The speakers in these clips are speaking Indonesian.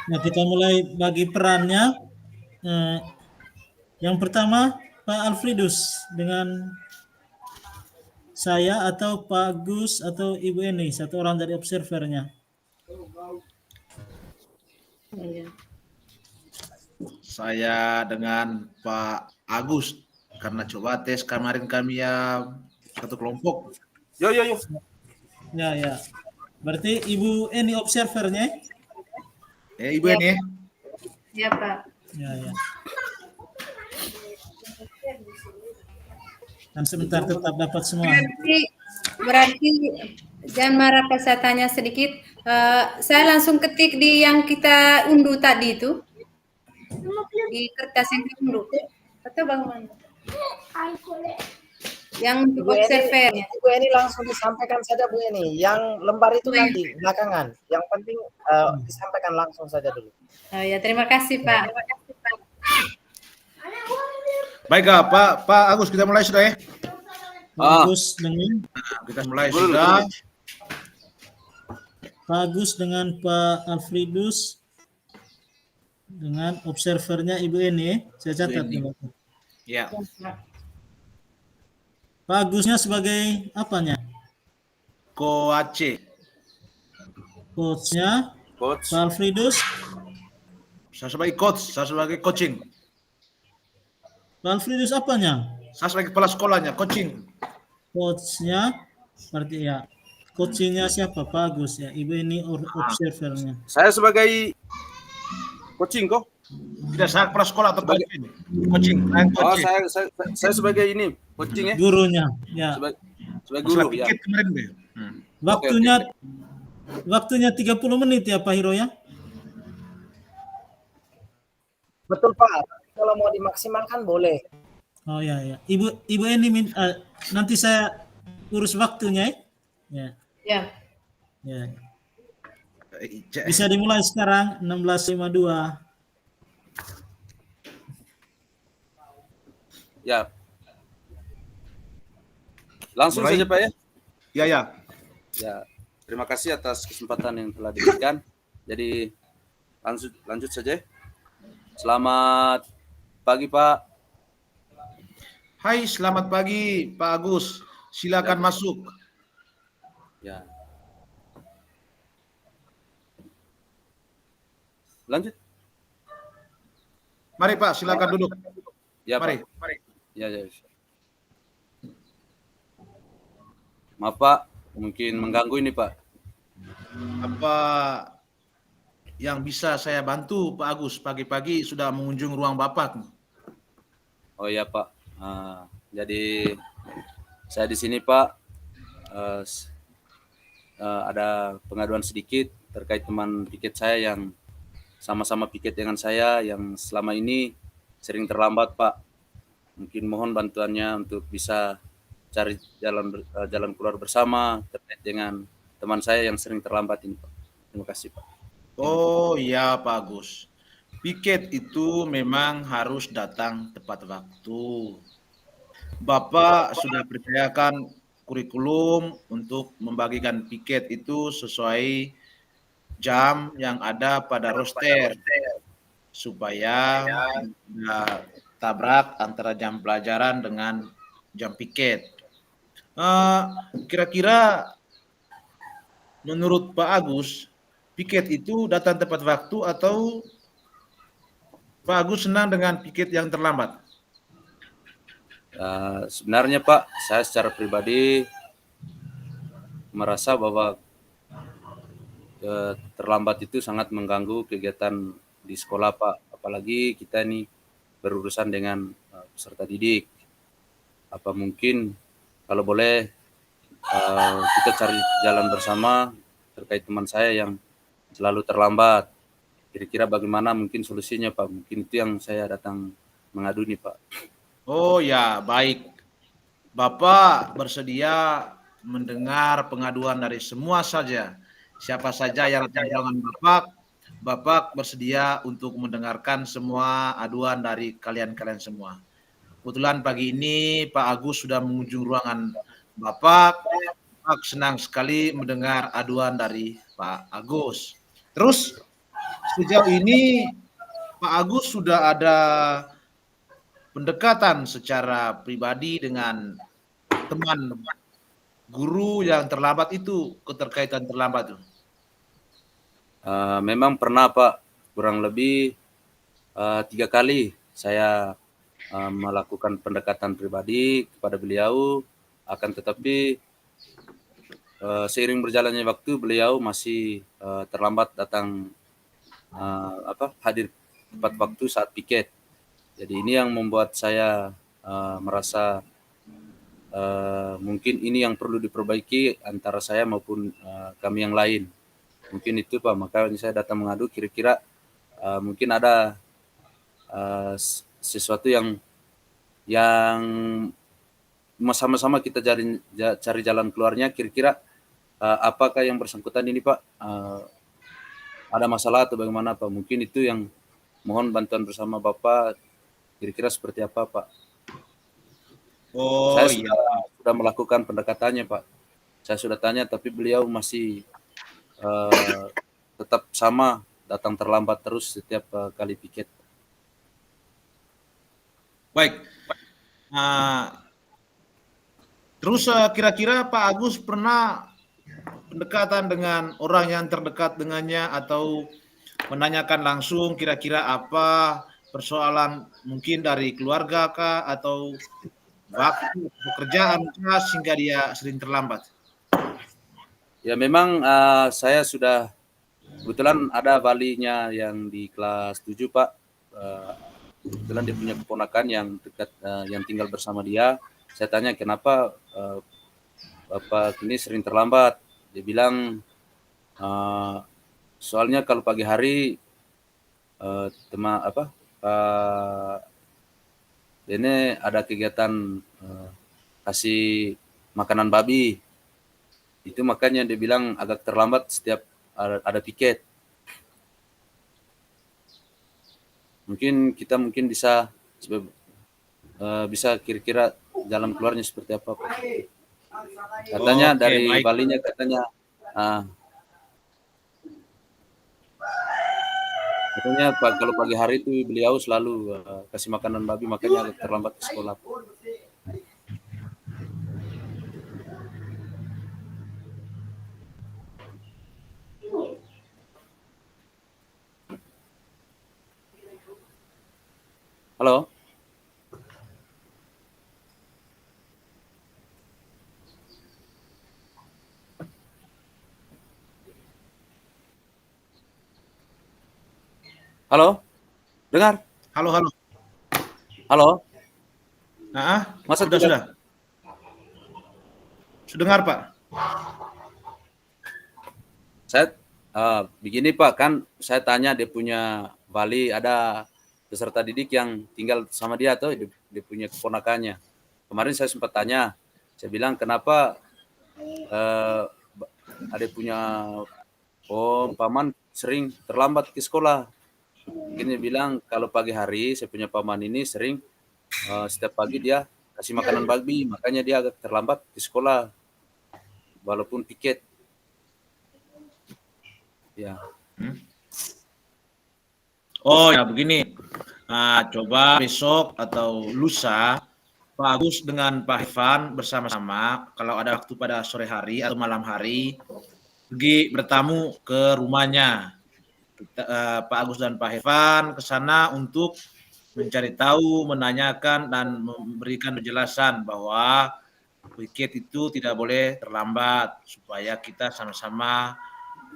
Nah, kita mulai bagi perannya. Yang pertama, Pak Alfredus dengan saya atau Pak Gus atau Ibu Eni, satu orang dari observernya. Saya dengan Pak Agus karena coba tes kemarin kami ya satu kelompok. Yo. Ya. Berarti Ibu Eni observernya? Ibu Eni. Ya, Pak. Ya. Dan sebentar tetap dapat semua. Berarti jangan marah pas saya tanya sedikit. Saya langsung ketik di yang kita unduh tadi itu. Di kertas yang kita unduh. Atau bagaimana? Yang untuk observernya. Bu Eni langsung disampaikan saja Bu Eni. Yang lembar itu nanti belakangan. Yang penting disampaikan langsung saja dulu. Oh ya, terima kasih Pak. Baik Pak Agus, kita mulai sudah ya. Agus dengan Kita mulai sudah. Pak Agus dengan Pak Alfredus dengan observernya Ibu Eni. Saya catat dulu. Ya. Pak Agusnya sebagai apanya? Coach. Coachnya. Coach. Pak Alfredus. Saya sebagai coach, saya sebagai coaching. Pak Alfredus apanya? Saya sebagai kepala sekolahnya, coaching. Coachnya, berarti ya. Coachingnya siapa? Pak Agus ya. Ibu ini observernya. Saya sebagai coaching kok. Tidak, saya kepala sekolah atau coaching. Coaching. Oh, saya sebagai ini coaching ya. Gurunya, ya. Sebagai guru ya. Kemarin deh. Waktunya 30 menit ya Pak Hiro ya. Betul Pak. Kalau mau dimaksimalkan boleh. Oh ya. Ibu ini nanti saya urus waktunya ya. Ya. Bisa dimulai sekarang 16.52. Ya. Langsung saja Pak ya. Ya. Ya. Terima kasih atas kesempatan yang telah diberikan. Jadi lanjut saja. Selamat pagi Pak. Hai, selamat pagi Pak Agus. Silakan masuk. Ya. Lanjut. Mari Pak, silakan duduk. Ya, Mari. Pak. Ya. Maaf Pak, mungkin mengganggu ini Pak. Apa yang bisa saya bantu Pak Agus? Pagi-pagi sudah mengunjung ruang Bapak. Oh ya Pak. Jadi saya di sini Pak ada pengaduan sedikit terkait teman piket saya yang sama-sama piket dengan saya yang selama ini sering terlambat Pak. Mungkin mohon bantuannya untuk bisa cari jalan keluar bersama terkait dengan teman saya yang sering terlambat ini Pak. Terima kasih Pak. Oh iya Pak Agus. Piket itu memang harus datang tepat waktu. Bapak sudah percayakan kurikulum untuk membagikan piket itu sesuai jam yang ada pada roster supaya tidak tabrak antara jam pelajaran dengan jam piket. Kira-kira menurut Pak Agus, piket itu datang tepat waktu atau Pak Agus senang dengan piket yang terlambat? Sebenarnya Pak, saya secara pribadi merasa bahwa terlambat itu sangat mengganggu kegiatan di sekolah Pak. Apalagi kita ini berurusan dengan peserta didik. Apa mungkin kalau boleh kita cari jalan bersama terkait teman saya yang selalu terlambat. Kira-kira bagaimana mungkin solusinya Pak? Mungkin itu yang saya datang mengadu nih Pak. Oh ya, baik. Bapak bersedia mendengar pengaduan dari semua saja. Siapa saja yang datang dengan Bapak bersedia untuk mendengarkan semua aduan dari kalian-kalian semua. Kebetulan pagi ini Pak Agus sudah mengunjung ruangan Bapak. Bapak senang sekali mendengar aduan dari Pak Agus. Terus sejauh ini Pak Agus sudah ada pendekatan secara pribadi dengan teman guru yang terlambat itu, keterkaitan terlambat itu? Memang pernah Pak, kurang lebih 3 kali saya melakukan pendekatan pribadi kepada beliau, akan tetapi seiring berjalannya waktu beliau masih terlambat datang hadir tepat waktu saat piket. Jadi ini yang membuat saya merasa mungkin ini yang perlu diperbaiki antara saya maupun kami yang lain. Mungkin itu Pak, makanya saya datang mengadu, kira-kira mungkin ada sesuatu yang sama-sama kita cari jalan keluarnya. Kira-kira apakah yang bersangkutan ini Pak ada masalah atau bagaimana Pak? Mungkin itu yang mohon bantuan bersama Bapak, kira-kira seperti apa Pak? Saya sudah melakukan pendekatannya Pak. Saya sudah tanya tapi beliau masih tetap sama, datang terlambat terus setiap kali piket. Baik. Terus kira-kira Pak Agus pernah pendekatan dengan orang yang terdekat dengannya atau menanyakan langsung kira-kira apa persoalan mungkin dari keluarga kah atau waktu pekerjaan kah sehingga dia sering terlambat? Ya memang saya sudah kebetulan ada walinya yang di kelas 7 Pak. Kebetulan dia punya keponakan yang dekat yang tinggal bersama dia. Saya tanya kenapa Bapak ini sering terlambat. Dia bilang soalnya kalau pagi hari ini ada kegiatan kasih makanan babi. Itu makanya dia bilang agak terlambat setiap ada piket. Mungkin kita bisa kira-kira jalan keluarnya seperti apa Pak. Katanya dari walinya katanya Pak kalau pagi hari itu beliau selalu kasih makanan babi, makanya agak terlambat ke sekolah. Halo? Halo? Dengar? Halo. Halo? Masa sudah? Sudah dengar Pak? Saya begini Pak, kan saya tanya dia punya wali, ada peserta didik yang tinggal sama dia atau dia punya keponakannya. Kemarin saya sempat tanya, saya bilang kenapa ada punya paman sering terlambat ke sekolah. Mungkin dia bilang kalau pagi hari saya punya paman ini sering setiap pagi dia kasih makanan babi, makanya dia agak terlambat di sekolah walaupun piket. Ya. Oh ya begini, coba besok atau lusa Pak Agus dengan Pak Irfan bersama-sama kalau ada waktu pada sore hari atau malam hari pergi bertamu ke rumahnya. Pak Agus dan Pak Irfan ke sana untuk mencari tahu, menanyakan dan memberikan penjelasan bahwa piket itu tidak boleh terlambat supaya kita sama-sama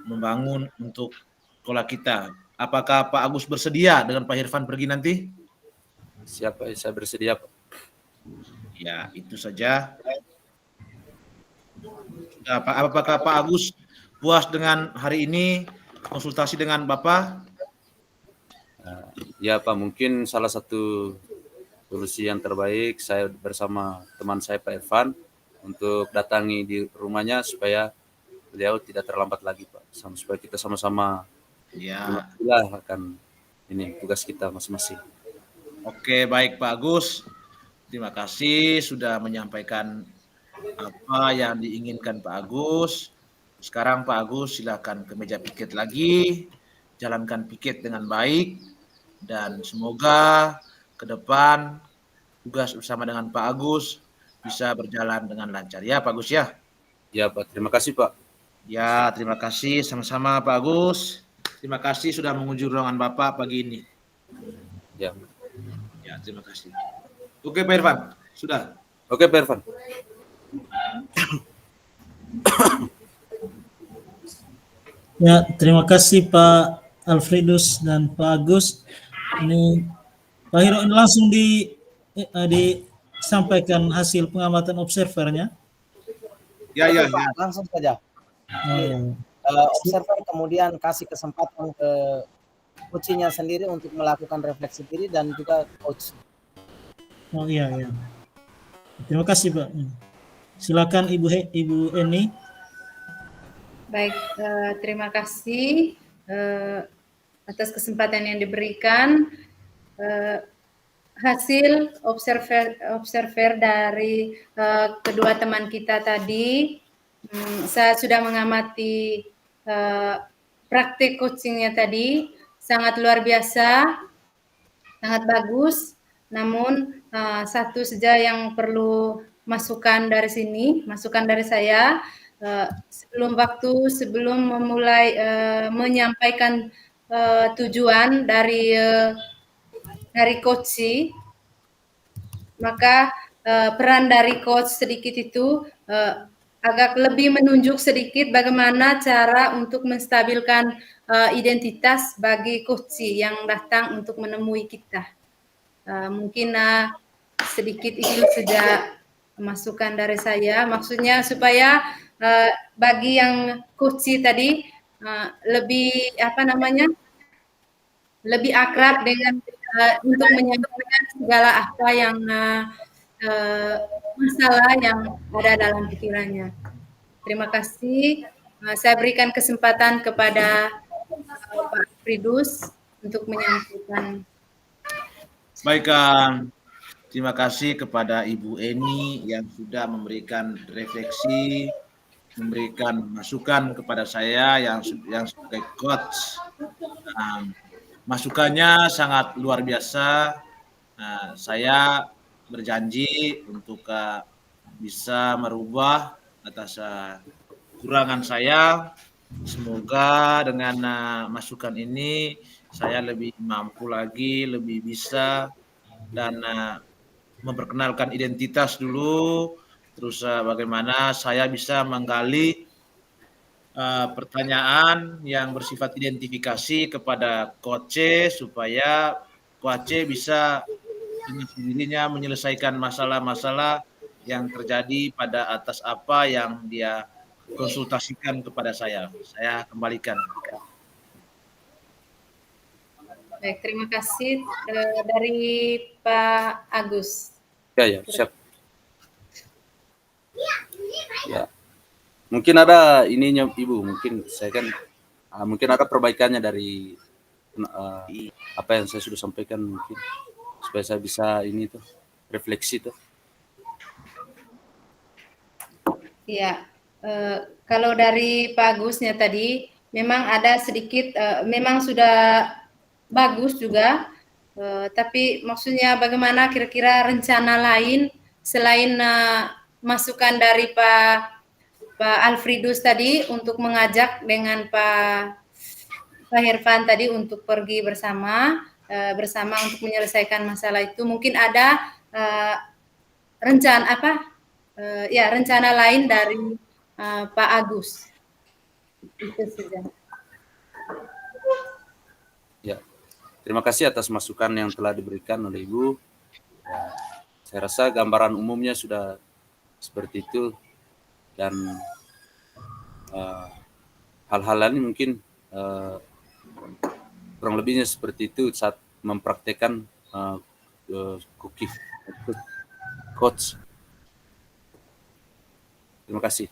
membangun untuk sekolah kita. Apakah Pak Agus bersedia dengan Pak Irfan pergi nanti? Siapa saya bersedia Pak. Ya, itu saja. Apakah Pak Agus puas dengan hari ini konsultasi dengan Bapak? Ya Pak, mungkin salah satu solusi yang terbaik saya bersama teman saya Pak Irfan untuk datangi di rumahnya supaya beliau tidak terlambat lagi Pak, supaya kita sama-sama akan ini tugas kita masing-masing. Oke, baik Pak Agus. Terima kasih sudah menyampaikan apa yang diinginkan Pak Agus. Sekarang Pak Agus silakan ke meja piket lagi. jalankan piket dengan baik, dan semoga ke depan tugas bersama dengan Pak Agus bisa berjalan dengan lancar. Ya Pak Agus ya. Ya Pak, terima kasih Pak. Ya, terima kasih sama-sama Pak Agus. Terima kasih sudah mengunjungi ruangan Bapak pagi ini. Ya. Ya, terima kasih. Oke Pak Irfan, sudah. Oke Pak Irfan. Ya, terima kasih Pak Alfredus dan Pak Agus. Ini Pak Hiro, ini langsung disampaikan hasil pengamatan observernya. Ya. Pak, langsung saja. Oh, Observer kemudian kasih kesempatan ke coachnya sendiri untuk melakukan refleksi diri dan juga coach. oh iya. Terima kasih Pak. Silakan Ibu Eni. Baik, terima kasih atas kesempatan yang diberikan. Hasil observer dari kedua teman kita tadi, saya sudah mengamati praktik coachingnya tadi, sangat luar biasa, sangat bagus. Namun satu saja yang perlu masukan dari saya. Sebelum memulai menyampaikan tujuan dari coach, maka peran dari coach sedikit itu agak lebih menunjuk sedikit bagaimana cara untuk menstabilkan identitas bagi coach yang datang untuk menemui kita. Mungkin sedikit itu saja masukan dari saya. Maksudnya supaya bagi yang coach tadi lebih lebih akrab dengan untuk menyampaikan segala apa yang masalah yang ada dalam pikirannya. Terima kasih. Saya berikan kesempatan kepada Pak Fridus untuk menyampaikan. Baik, terima kasih kepada Ibu Eni yang sudah memberikan refleksi, memberikan masukan kepada saya yang sebagai coach. Masukannya sangat luar biasa. Saya berjanji untuk bisa merubah atas kekurangan saya. Semoga dengan masukan ini saya lebih mampu lagi, lebih bisa, dan memperkenalkan identitas dulu, terus bagaimana saya bisa menggali pertanyaan yang bersifat identifikasi kepada coach supaya coach bisa dengan sendirinya menyelesaikan masalah-masalah yang terjadi pada atas apa yang dia konsultasikan kepada saya. Saya kembalikan. Baik, terima kasih dari Pak Agus. Ya, siap. Ya. Mungkin ada ininya Ibu, mungkin saya kan mungkin ada perbaikannya dari apa yang saya sudah sampaikan, mungkin supaya saya bisa ini tuh refleksi tuh. Ya, kalau dari Pak Agusnya tadi memang ada sedikit, memang sudah bagus juga, tapi maksudnya bagaimana kira-kira rencana lain selain masukan dari Pak Alfredus tadi untuk mengajak dengan Pak Irfan tadi untuk pergi bersama untuk menyelesaikan masalah itu. Mungkin ada rencana lain dari Pak Agus. Itu saja. Ya, terima kasih atas masukan yang telah diberikan oleh Ibu. Ya, saya rasa gambaran umumnya sudah seperti itu, dan hal-hal lain mungkin kurang lebihnya seperti itu saat mempraktekkan coach. Terima kasih.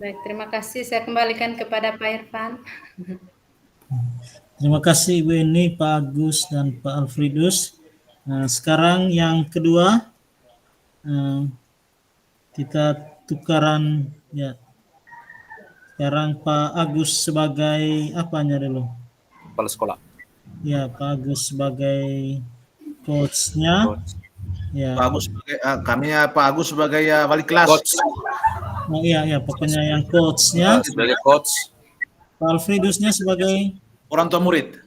Baik, terima kasih. Saya kembalikan kepada Pak Irfan. Terima kasih Ibu Eni, Pak Agus, dan Pak Alfredus. Sekarang yang kedua, kita tukaran ya Sekarang Pak Agus sebagai apanya dulu? Kepala sekolah. Ya, Pak Agus sebagai coach-nya. Coach. Ya. Pak Agus sebagai kami ya Pak Agus sebagai wali kelas. Coach. Oh iya, ya pokoknya yang coach-nya. Sebagai coach. Pak Alfredusnya sebagai Orang tua murid.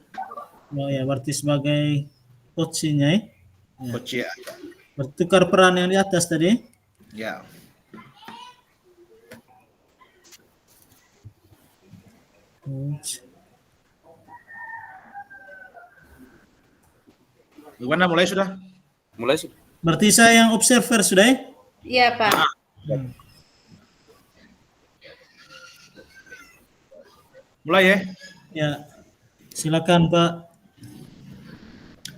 oh ya, berarti sebagai coach-nya ya. Coach ya. Bertukar peran yang di atas tadi. Ya. Coach. Gimana mulai sudah? Mulai sih. Berarti saya yang observer sudah ya? Iya, Pak. Mulai ya. Ya. Silakan Pak.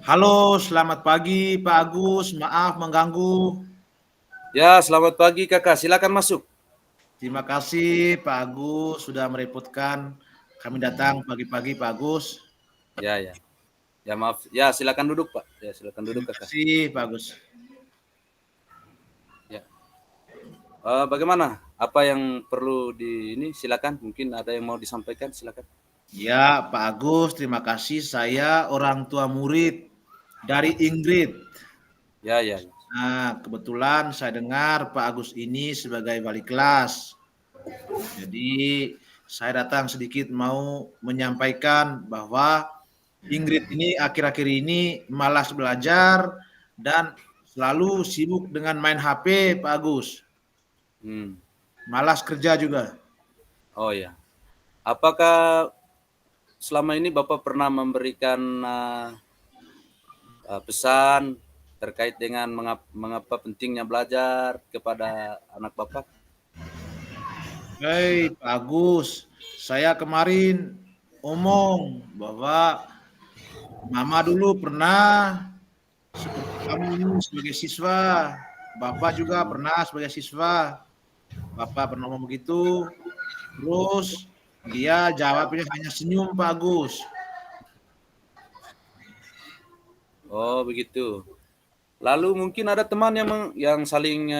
Halo, selamat pagi Pak Agus. Maaf mengganggu. Ya, selamat pagi Kakak. Silakan masuk. Terima kasih Pak Agus sudah merepotkan kami datang pagi-pagi Pak Agus. Ya, ya. Ya maaf. Ya, silakan duduk Pak. Ya, silakan duduk Terima Kakak. kasih Pak Agus. Ya. Bagaimana? Apa yang perlu ini? Silakan. Mungkin ada yang mau disampaikan. Silakan. Ya Pak Agus, terima kasih. Saya orang tua murid dari Inggris. Ya, ya. Ya. Nah, kebetulan saya dengar Pak Agus ini sebagai wali kelas. Jadi saya datang sedikit mau menyampaikan bahwa Ingrid ini akhir-akhir ini malas belajar dan selalu sibuk dengan main HP, Pak Agus. Malas kerja juga. Oh ya. Apakah selama ini Bapak pernah memberikan pesan terkait dengan mengapa pentingnya belajar kepada anak Bapak? Hei Pak Agus, saya kemarin omong bahwa Mama dulu pernah seperti kamu ini sebagai siswa, Bapak juga pernah sebagai siswa. Bapak pernah ngomong begitu, terus dia jawabnya hanya senyum Pak Agus. Oh begitu. Lalu mungkin ada teman yang saling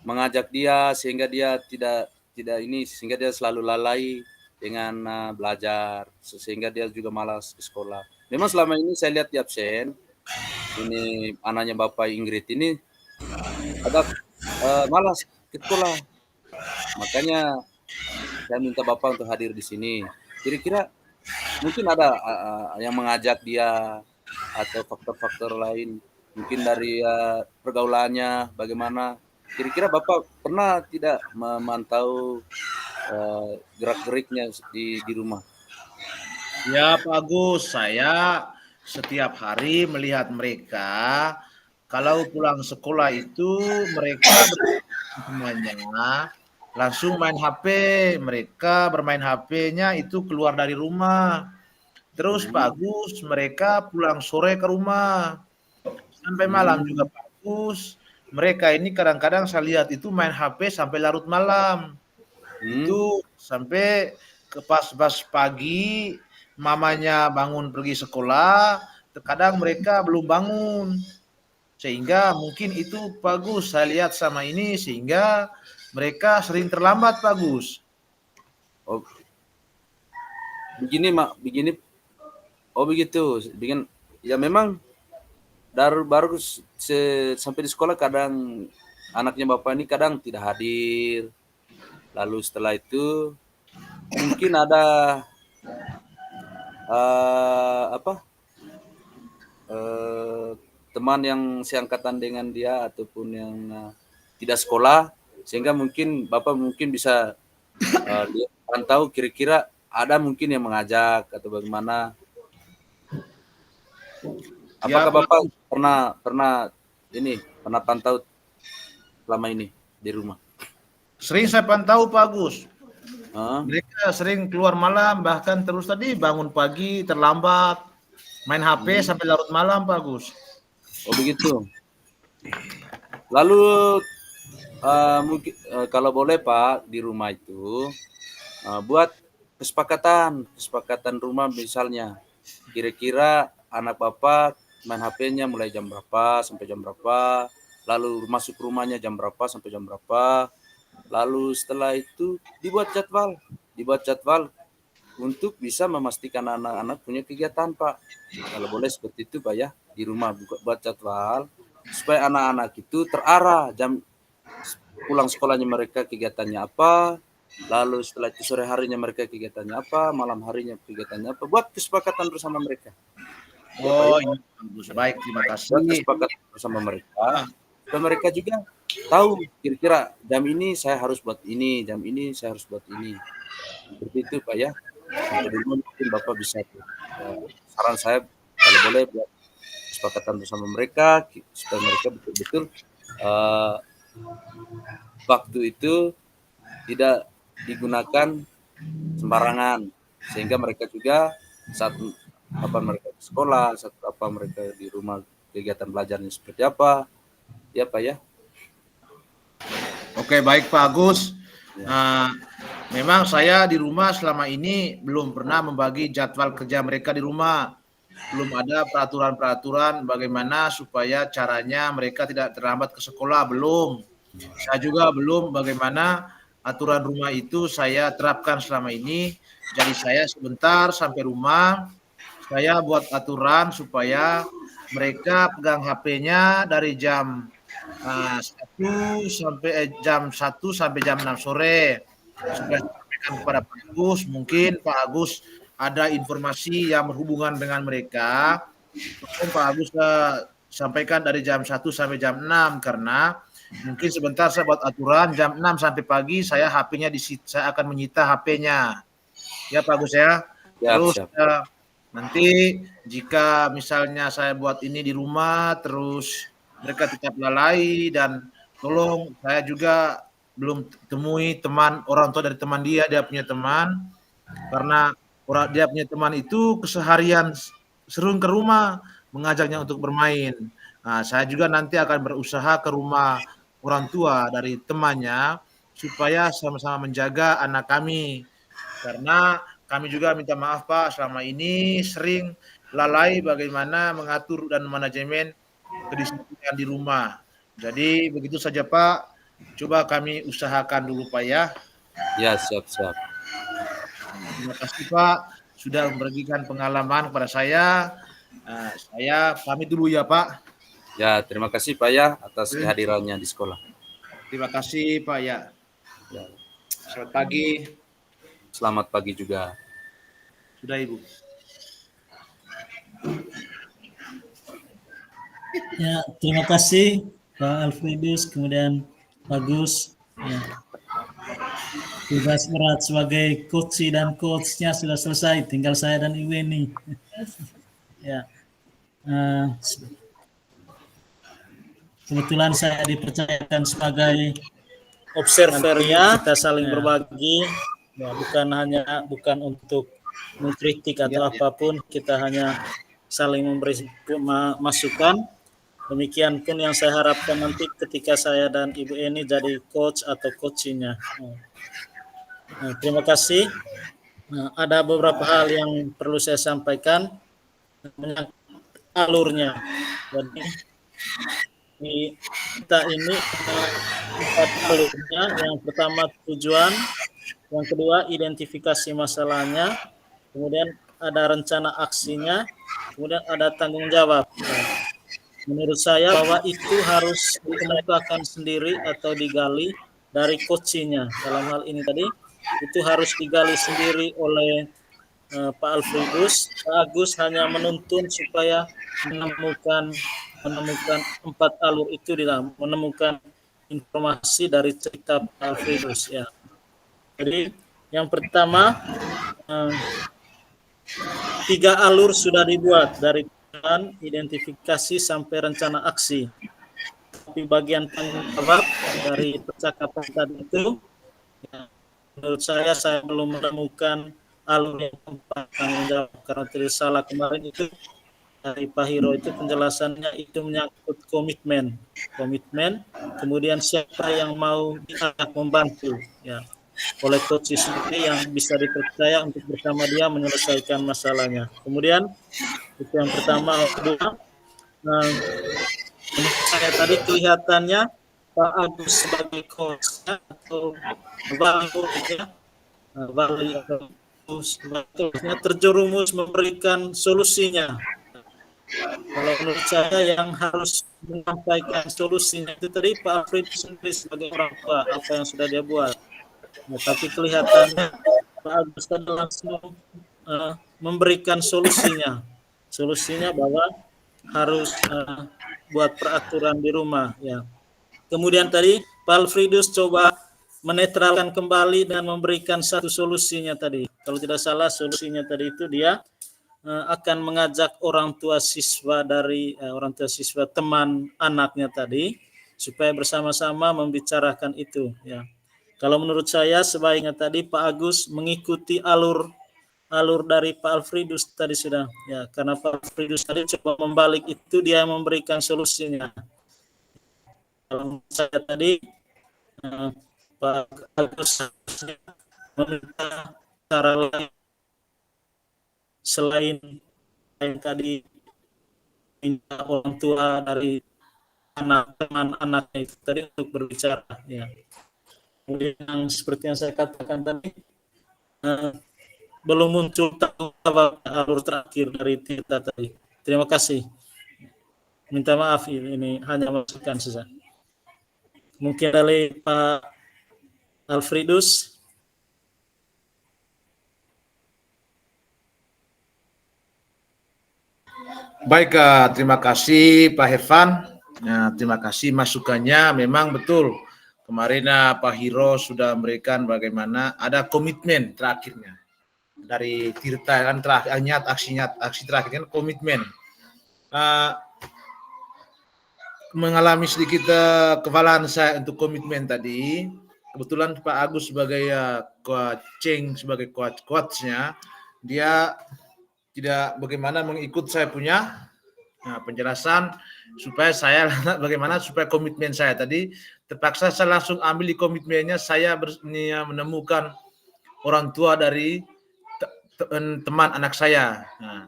mengajak dia sehingga dia tidak sehingga dia selalu lalai dengan belajar sehingga dia juga malas ke sekolah. Memang selama ini saya lihat di absen ini anaknya Bapak Ingrid ini agak malas ke sekolah. Makanya saya minta Bapak untuk hadir di sini. Kira-kira mungkin ada yang mengajak dia atau faktor-faktor lain mungkin dari pergaulannya bagaimana. Kira-kira Bapak pernah tidak memantau gerak-geriknya di rumah? Ya Pak Agus, saya setiap hari melihat mereka kalau pulang sekolah itu mereka semuanya langsung main HP. Mereka bermain HP-nya itu keluar dari rumah. Terus Pak Agus, mereka pulang sore ke rumah. Sampai malam juga Pak Agus. Mereka ini kadang-kadang saya lihat itu main HP sampai larut malam. Itu sampai ke pas pagi mamanya bangun pergi sekolah, terkadang mereka belum bangun. Sehingga mungkin itu Pak Gus, saya lihat sama ini sehingga mereka sering terlambat Pak Gus. Oh. Begini. Oh begitu. Ya memang baru sampai di sekolah kadang anaknya Bapak ini kadang tidak hadir. Lalu setelah itu mungkin ada teman yang seangkatan dengan dia ataupun yang tidak sekolah sehingga mungkin Bapak mungkin bisa pantau kira-kira ada mungkin yang mengajak atau bagaimana. Apakah Bapak pernah pantau selama ini di rumah? Sering saya pantau Pak Agus. Mereka sering keluar malam, bahkan terus tadi bangun pagi terlambat, main HP sampai larut malam Pak Agus. Oh begitu. Lalu mungkin kalau boleh Pak di rumah itu buat kesepakatan rumah misalnya kira-kira anak Bapak main HP-nya mulai jam berapa sampai jam berapa, lalu masuk rumahnya jam berapa sampai jam berapa. Lalu setelah itu dibuat jadwal untuk bisa memastikan anak-anak punya kegiatan, Pak. Kalau boleh seperti itu, Pak, ya, di rumah buat jadwal supaya anak-anak itu terarah jam pulang sekolahnya mereka kegiatannya apa, lalu setelah itu sore harinya mereka kegiatannya apa, malam harinya kegiatannya apa, buat kesepakatan bersama mereka. Oh, ini bagus. Baik, terima Buat kasih. kesepakatan bersama mereka, dan mereka juga tahu kira-kira jam ini saya harus buat ini, jam ini saya harus buat ini. Seperti itu, Pak, ya. Sampai dulu mungkin Bapak bisa saran saya kalau boleh buat kesepakatan bersama mereka supaya mereka betul-betul waktu itu tidak digunakan sembarangan, sehingga mereka juga saat mereka di sekolah, saat mereka di rumah kegiatan belajarnya seperti apa, ya Pak, ya. Oke, baik Pak Agus. Memang saya di rumah selama ini belum pernah membagi jadwal kerja mereka di rumah. Belum ada peraturan-peraturan bagaimana supaya caranya mereka tidak terlambat ke sekolah, belum. Saya juga belum bagaimana aturan rumah itu saya terapkan selama ini. Jadi saya sebentar sampai rumah, saya buat aturan supaya mereka pegang HP-nya dari jam 1 sampai jam 6 sore. Sudah sampaikan kepada Pak Agus, mungkin Pak Agus ada informasi yang berhubungan dengan mereka. Mungkin Pak Agus sampaikan dari jam 1 sampai jam 6, karena mungkin sebentar saya buat aturan jam 6 sampai pagi saya HP-nya saya akan menyita HP-nya. Ya Pak Agus, ya. Terus nanti jika misalnya saya buat ini di rumah terus mereka tetap lalai, dan tolong saya juga belum temui teman orang tua dari teman dia punya teman, karena dia punya teman itu keseharian sering ke rumah mengajaknya untuk bermain. Nah, saya juga nanti akan berusaha ke rumah orang tua dari temannya supaya sama-sama menjaga anak kami, karena kami juga minta maaf Pak, selama ini sering lalai bagaimana mengatur dan manajemen kedisiplinan di rumah. Jadi begitu saja Pak, coba kami usahakan dulu Pak, ya. Ya, siap. Terima kasih Pak sudah memberikan pengalaman kepada saya. Saya pamit dulu ya Pak. Ya, terima kasih Pak, ya, atas kehadirannya di sekolah. Terima kasih Pak, ya. Selamat pagi. Selamat pagi juga. Sudah Ibu. Ya, terima kasih Pak Alfredus, kemudian Pak Gus. Ya. Tugas berat sebagai coach dan coachnya sudah selesai, tinggal saya dan Ibu ini. Ya. Kebetulan saya dipercayakan sebagai observernya, kita saling berbagi, ya, bukan untuk mengkritik atau apapun, kita hanya saling memberi masukan. Demikian pun yang saya harapkan nanti ketika saya dan Ibu Eni jadi coach atau coachingnya. Nah, terima kasih. Nah, ada beberapa hal yang perlu saya sampaikan menyangkut alurnya. Jadi kita ini 4 alurnya. Yang pertama tujuan, yang kedua identifikasi masalahnya, kemudian ada rencana aksinya, kemudian ada tanggung jawab. Menurut saya bahwa itu harus dikemukakan sendiri atau digali dari coachingnya. Dalam hal ini tadi itu harus digali sendiri oleh Pak Alfredus. Pak Agus hanya menuntun supaya menemukan 4 alur itu, menemukan informasi dari cerita Pak Alfredus, ya. Jadi yang pertama 3 alur sudah dibuat dari identifikasi sampai rencana aksi. Tapi bagian tanggung jawab dari percakapan tadi itu, ya, menurut saya belum menemukan alur yang tepat tanggung jawab, karena tidak salah kemarin itu dari Pak Hiro itu penjelasannya itu menyangkut komitmen, kemudian siapa yang mau diajak membantu, ya, oleh coach sendiri yang bisa dipercaya untuk bersama dia menyelesaikan masalahnya. Kemudian itu yang pertama. Kedua, menurut saya tadi kelihatannya Pak Agus sebagai coach atau Bali atau coachnya terjerumus memberikan solusinya. Kalau menurut saya yang harus menyampaikan solusinya itu tadi Pak Alfred sendiri sebagai orang tua, apa yang sudah dia buat. Nah, tapi kelihatannya Pak Agus tadi langsung memberikan solusinya. Solusinya bahwa harus buat peraturan di rumah. Ya. Kemudian tadi Pak Alfredus coba menetralkan kembali dan memberikan satu solusinya tadi. Kalau tidak salah solusinya tadi itu dia akan mengajak orang tua siswa dari orang tua siswa teman anaknya tadi supaya bersama-sama membicarakan itu. Ya. Kalau menurut saya sebaiknya tadi Pak Agus mengikuti alur dari Pak Alfredus tadi sudah. Ya, karena Pak Alfredus tadi coba membalik itu dia memberikan solusinya. Kalau saya tadi Pak Agus meminta cara lain selain tadi minta orang tua dari teman anaknya itu tadi untuk berbicara. Ya. Kemudian yang seperti yang saya katakan tadi belum muncul alur terakhir dari Tirta tadi. Terima kasih. Minta maaf ini hanya masukan saja. Mungkin dari Pak Alfredus. Baik, terima kasih Pak Hervan. Nah, terima kasih masukannya. Memang betul kemarin Pak Hiro sudah memberikan bagaimana ada komitmen terakhirnya dari Tirta kan terakhirnya aksi terakhirnya komitmen. Mengalami sedikit kevalaan saya untuk komitmen tadi. Kebetulan Pak Agus sebagai sebagai coachnya, dia tidak bagaimana mengikut saya punya penjelasan supaya saya bagaimana supaya komitmen saya tadi terpaksa saya langsung ambil di komitmennya saya menemukan orang tua dari teman anak saya. Nah,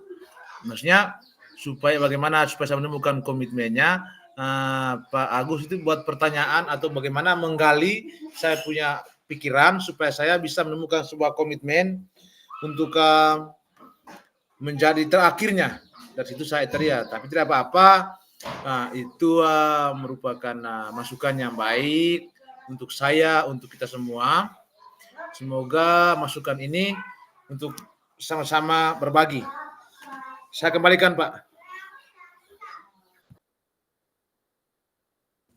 maksudnya supaya bagaimana supaya saya menemukan komitmennya Pak Agus itu buat pertanyaan atau bagaimana menggali saya punya pikiran supaya saya bisa menemukan sebuah komitmen untuk menjadi terakhirnya. Dari situ saya teriak, tapi tidak apa-apa. Itu merupakan masukan yang baik untuk saya, untuk kita semua. Semoga masukan ini untuk sama-sama berbagi. Saya kembalikan, Pak.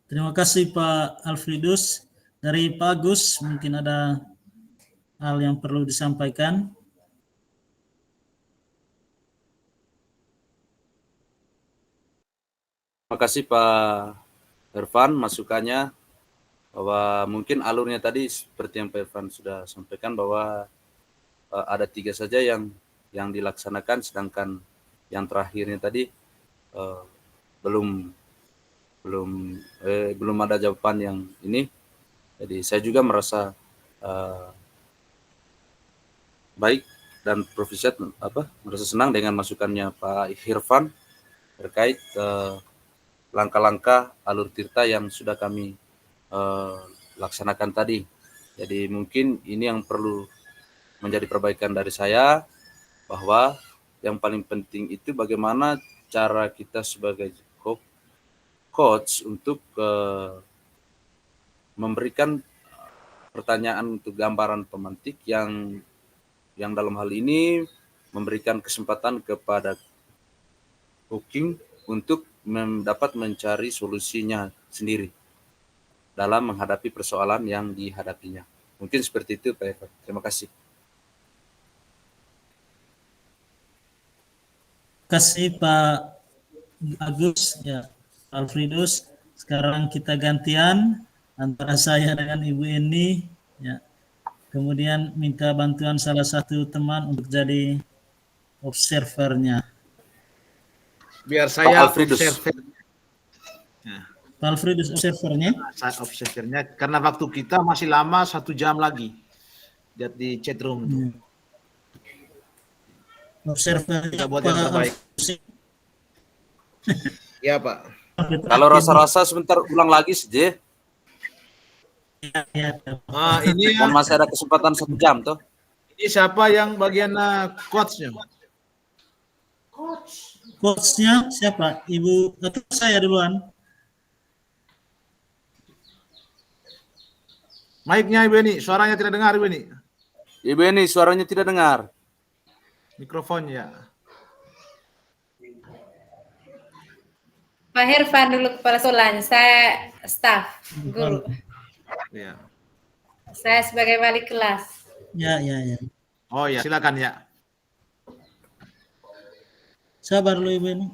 Terima kasih Pak Alfredus. Dari Pak Agus mungkin ada hal yang perlu disampaikan. Terima kasih Pak Irfan masukannya, bahwa mungkin alurnya tadi seperti yang Pak Irfan sudah sampaikan bahwa ada 3 saja yang dilaksanakan, sedangkan yang terakhirnya tadi belum ada jawaban yang ini. Jadi saya juga merasa baik dan merasa senang dengan masukannya Pak Irfan terkait langkah-langkah alur Tirta yang sudah kami laksanakan tadi. Jadi mungkin ini yang perlu menjadi perbaikan dari saya, bahwa yang paling penting itu bagaimana cara kita sebagai coach untuk memberikan pertanyaan untuk gambaran pemantik yang dalam hal ini memberikan kesempatan kepada coaching untuk dapat mencari solusinya sendiri dalam menghadapi persoalan yang dihadapinya. Mungkin seperti itu Pak Eva. Terima kasih. Terima kasih Pak Agus, ya Alfredus. Sekarang kita gantian antara saya dengan Ibu Eni, ya. Kemudian minta bantuan salah satu teman untuk jadi observernya. Biar saya observer. Pak Alfredus observernya. Saya observernya karena waktu kita masih lama 1 jam lagi. Lihat di chat room. Observernya buat yang terbaik. Ya Pak. Kalau rasa-rasa sebentar ulang lagi saja. Ya. Ini Dan masih ada kesempatan 1 jam toh. ini siapa yang bagian coachnya? Coachnya siapa? Ibu atau saya duluan? Mic-nya Ibu Eni, suaranya tidak dengar Ibu Eni. Ibu ini suaranya tidak dengar. Mikrofonnya. Pak Hervan dulu kepala sekolahnya, saya staf guru. Ya. Saya sebagai wali kelas. Ya. Oh ya, silakan ya. Sabar dulu Ibu ini.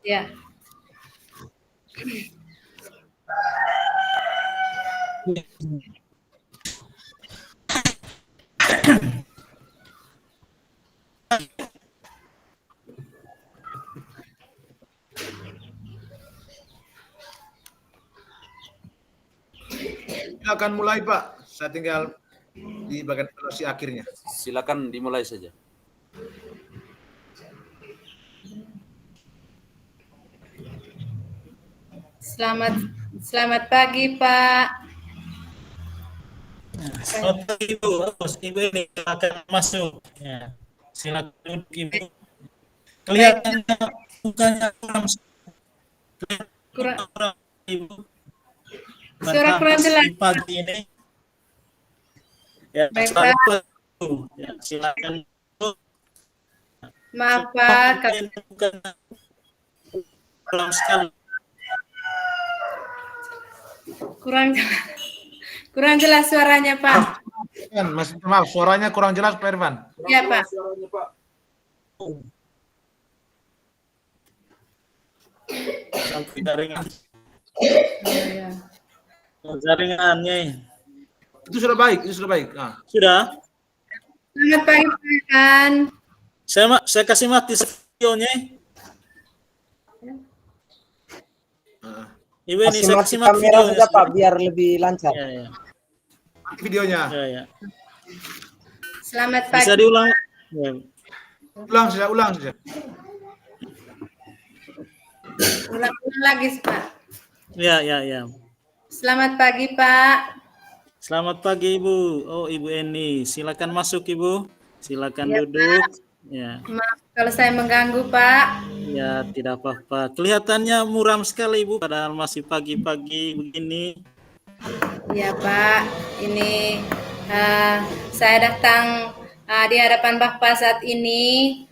Ya. Silakan mulai Pak. Saya tinggal di bagian evaluasi akhirnya. Silakan dimulai saja. Selamat pagi Pak. Selamat pagi Ibu. Ibu ini akan masuk. Ya. Silakan duduk Ibu. Kelihatannya mukanya kurang Ibu. Suara kurang jelas. Pagi ini. Ya, Baik, selamat Pak. pagi. Ya, silakan. Maaf Pak. Kurang sekali. Kurang jelas suaranya Pak. Maaf, suaranya kurang jelas Pak Irfan. Ya Pak. Sampai jaringan. Ya. Jaringannya. Itu sudah baik. Nah. Sudah? Selamat pagi Pak Irfan. Saya kasih mati videonya. Ibu ini Kasih saya mati kasih mati kamera videonya. saja Pak, biar lebih lancar. Ya. Videonya. Ya. Selamat pagi. Bisa diulang. Ya. Ulang saja. Ulang lagi Pak. Ya. Selamat pagi Pak. Selamat pagi Ibu. Oh Ibu Eni, silakan masuk Ibu. Silakan Ya, duduk. Ya. Maaf kalau saya mengganggu Pak. Ya, tidak apa-apa. Kelihatannya muram sekali Ibu, padahal masih pagi-pagi begini. Ya Pak, ini saya datang di hadapan Bapak saat ini.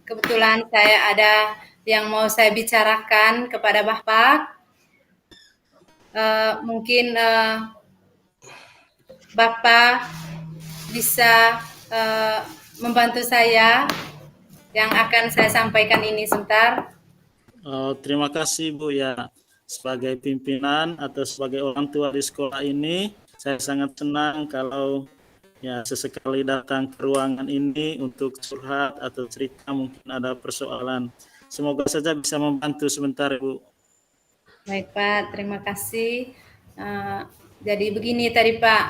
Kebetulan saya ada yang mau saya bicarakan kepada Bapak. Mungkin Bapak bisa membantu saya yang akan saya sampaikan ini sebentar. Oh, terima kasih Bu ya. Sebagai pimpinan atau sebagai orang tua di sekolah ini, saya sangat senang kalau ya sesekali datang ke ruangan ini untuk curhat atau cerita mungkin ada persoalan. Semoga saja bisa membantu sebentar Bu. Baik Pak, terima kasih. Jadi begini tadi Pak,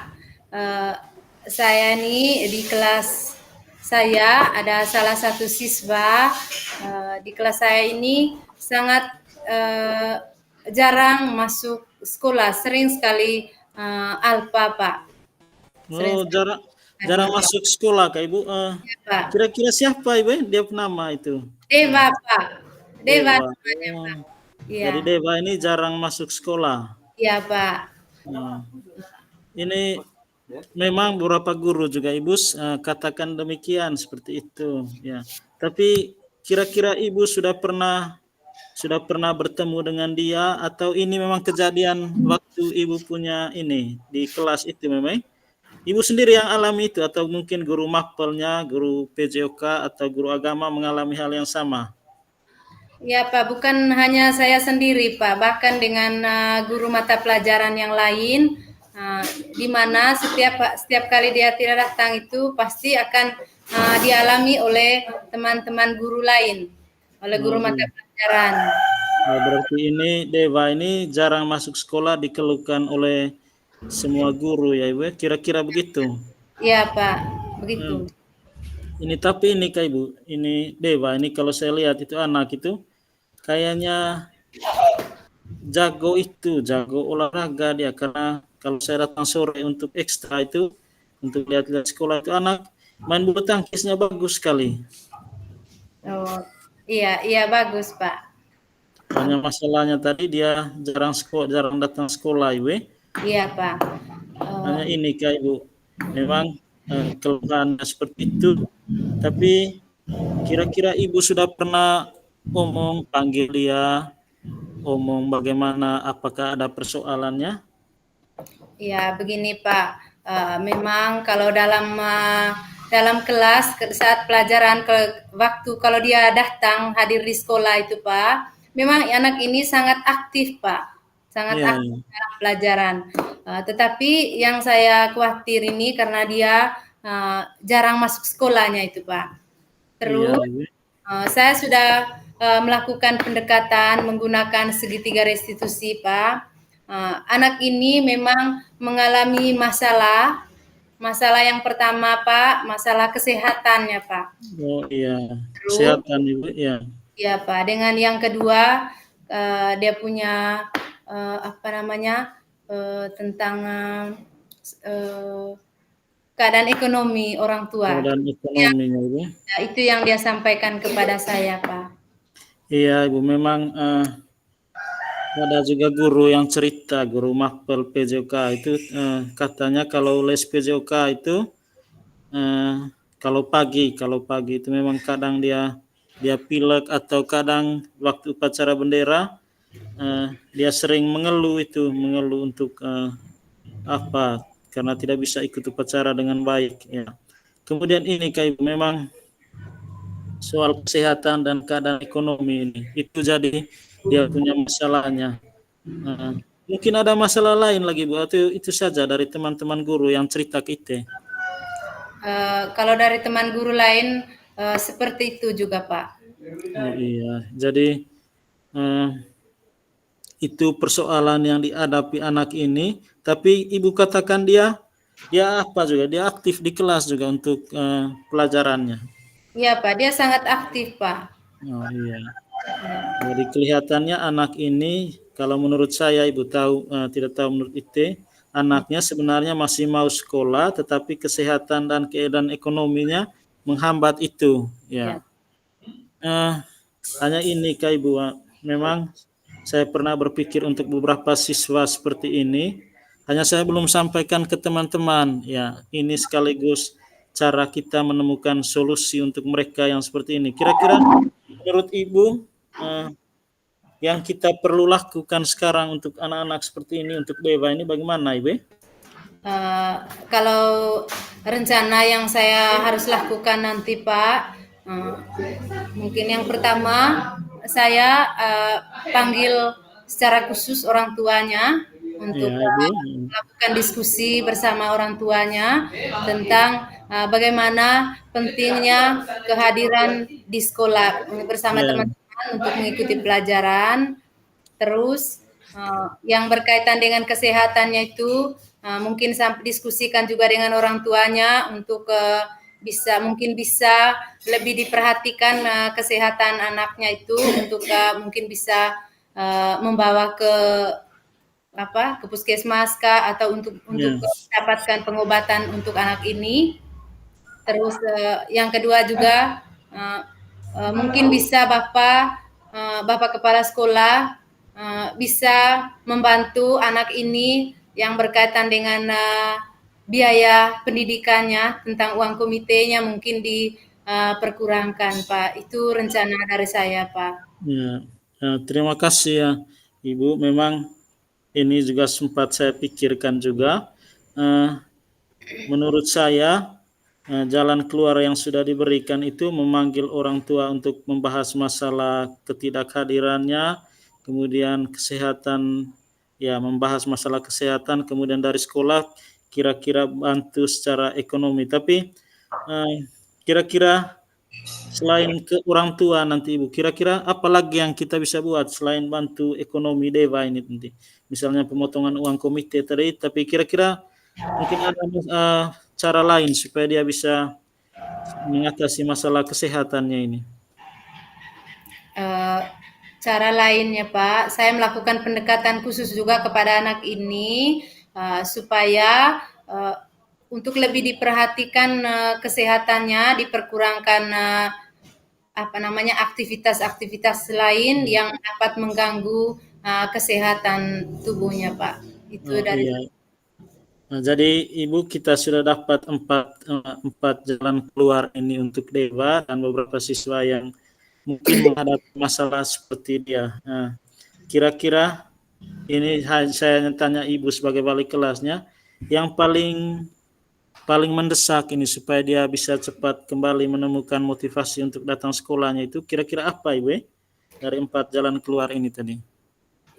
saya nih di kelas saya ada salah satu siswa di kelas saya ini sangat jarang masuk sekolah, sering sekali alpa Pak. Oh, jarang masuk sekolah Kak Ibu. Ya, Pak. Kira-kira siapa Ibu? Dia nama itu. Dewa Pak. Dewa. Oh. Iya. Jadi Dewa ini jarang masuk sekolah. Iya Pak. Nah, ini memang beberapa guru juga Ibu katakan demikian seperti itu ya. Tapi kira-kira Ibu sudah pernah bertemu dengan dia atau ini memang kejadian waktu Ibu punya ini di kelas itu memang Ibu sendiri yang alami itu atau mungkin guru mapelnya, guru PJOK atau guru agama mengalami hal yang sama? Ya Pak, bukan hanya saya sendiri Pak, bahkan dengan guru mata pelajaran yang lain, di mana setiap kali dia tidak datang itu pasti akan dialami oleh teman-teman guru lain, oleh guru mata pelajaran. Nah, berarti ini Dewa ini jarang masuk sekolah dikeluhkan oleh semua guru ya Ibu, kira-kira begitu? Iya Pak, begitu. Ini tapi ini Kak Ibu, ini Dewa ini kalau saya lihat itu anak itu kayaknya jago olahraga dia, karena kalau saya datang sore untuk ekstra itu, untuk lihat-lihat sekolah itu anak main bulu tangkisnya bagus sekali. Oh, iya bagus Pak. Hanya masalahnya tadi dia jarang datang sekolah, Ibu. Iya Pak. Hanya ini Kak Ibu, memang keluhannya seperti itu. Tapi kira-kira Ibu sudah pernah panggil dia, bagaimana, apakah ada persoalannya? Ya, begini Pak. Memang kalau dalam kelas saat pelajaran waktu kalau dia datang hadir di sekolah itu Pak, memang anak ini sangat aktif Pak, sangat Iya, aktif dalam pelajaran. Tetapi yang saya khawatir ini karena dia jarang masuk sekolahnya itu Pak. Terus Ibu. saya sudah melakukan pendekatan menggunakan segitiga restitusi Pak. Anak ini memang mengalami masalah yang pertama Pak, masalah kesehatannya Pak. Oh iya, Terus, kesehatan Ibu, ya. ya Pak. Dengan yang kedua, dia punya tentang keadaan ekonomi orang tua. Keadaan ekonominya Ibu. Ya, itu yang dia sampaikan kepada saya Pak. Iya Ibu, memang ada juga guru yang cerita, guru Mapel PJOK itu katanya kalau les PJOK itu kalau pagi itu memang kadang dia pilek, atau kadang waktu upacara bendera dia sering mengeluh untuk karena tidak bisa ikut upacara dengan baik ya. Kemudian ini Kak Ibu, memang soal kesehatan dan keadaan ekonomi ini itu jadi dia punya masalahnya. Mungkin ada masalah lain lagi Bu, atau itu saja dari teman-teman guru yang cerita kita? Kalau dari teman guru lain seperti itu juga Pak. Oh iya, jadi itu persoalan yang dihadapi anak ini. Tapi Ibu katakan dia aktif di kelas juga untuk pelajarannya. Iya Pak, dia sangat aktif Pak. Oh iya. Jadi kelihatannya anak ini, kalau menurut saya Ibu tahu, tidak tahu menurut IT, anaknya sebenarnya masih mau sekolah, tetapi kesehatan dan keadaan ekonominya menghambat itu. Ya. Hanya ini Kak Ibu, memang saya pernah berpikir untuk beberapa siswa seperti ini, hanya saya belum sampaikan ke teman-teman. Ya, ini sekaligus cara kita menemukan solusi untuk mereka yang seperti ini. Kira-kira menurut Ibu yang kita perlu lakukan sekarang untuk anak-anak seperti ini, untuk Beva ini bagaimana Ibu? Kalau rencana yang saya harus lakukan nanti Pak, mungkin yang pertama saya panggil secara khusus orang tuanya untuk melakukan diskusi bersama orang tuanya tentang bagaimana pentingnya kehadiran di sekolah bersama teman-teman untuk mengikuti pelajaran. Terus yang berkaitan dengan kesehatannya itu mungkin diskusikan juga dengan orang tuanya untuk mungkin bisa lebih diperhatikan kesehatan anaknya itu, untuk mungkin bisa membawa ke puskesmas atau untuk mendapatkan pengobatan untuk anak ini. Terus yang kedua juga mungkin bisa Bapak Kepala Sekolah bisa membantu anak ini yang berkaitan dengan biaya pendidikannya, tentang uang komitenya mungkin diperkurangkan Pak. Itu rencana dari saya Pak. Ya, terima kasih ya Ibu. Memang ini juga sempat saya pikirkan juga. Menurut saya jalan keluar yang sudah diberikan itu memanggil orang tua untuk membahas masalah ketidakhadirannya, kemudian kesehatan, ya membahas masalah kesehatan, kemudian dari sekolah kira-kira bantu secara ekonomi. Tapi kira-kira selain ke orang tua nanti Ibu, kira-kira apa lagi yang kita bisa buat selain bantu ekonomi Deva ini nanti? Misalnya pemotongan uang komite tadi, tapi kira-kira mungkin ada cara lain supaya dia bisa mengatasi masalah kesehatannya ini. cara lainnya Pak, saya melakukan pendekatan khusus juga kepada anak ini supaya untuk lebih diperhatikan kesehatannya, diperkurangkan aktivitas-aktivitas lain yang dapat mengganggu kesehatan tubuhnya Pak. Itu dari Iya. Nah, jadi Ibu kita sudah dapat empat jalan keluar ini untuk Dewa dan beberapa siswa yang mungkin menghadapi masalah seperti dia. Nah, kira-kira ini saya tanya Ibu sebagai wali kelasnya, yang paling mendesak ini supaya dia bisa cepat kembali menemukan motivasi untuk datang sekolahnya itu kira-kira apa Ibu? Dari 4 jalan keluar ini tadi.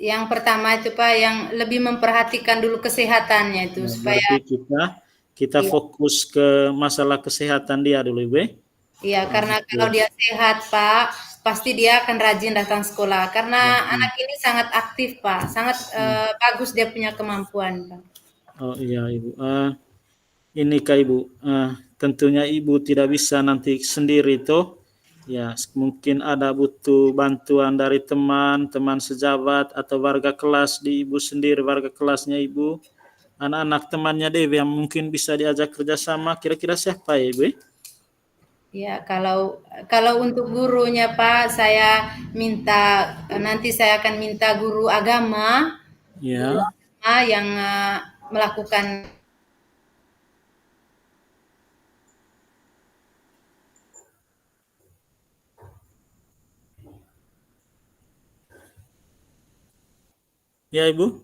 yang pertama itu Pak, yang lebih memperhatikan dulu kesehatannya itu Nah, supaya berarti kita Iya. fokus ke masalah kesehatan dia dulu Ibu. Iya, karena kalau dia sehat, Pak, pasti dia akan rajin datang sekolah. Karena anak ini sangat aktif, Pak. Sangat bagus dia punya kemampuan, Pak. Oh iya Ibu. Ini Kak Ibu, tentunya Ibu tidak bisa nanti sendiri toh. Ya, mungkin ada butuh bantuan dari teman sejawat atau warga kelas di Ibu sendiri, warga kelasnya Ibu, anak-anak temannya Dewi yang mungkin bisa diajak kerjasama. Kira-kira siapa ya Ibu? Ya, kalau untuk gurunya, Pak, nanti saya akan minta guru agama Ya, yang melakukan ya Ibu.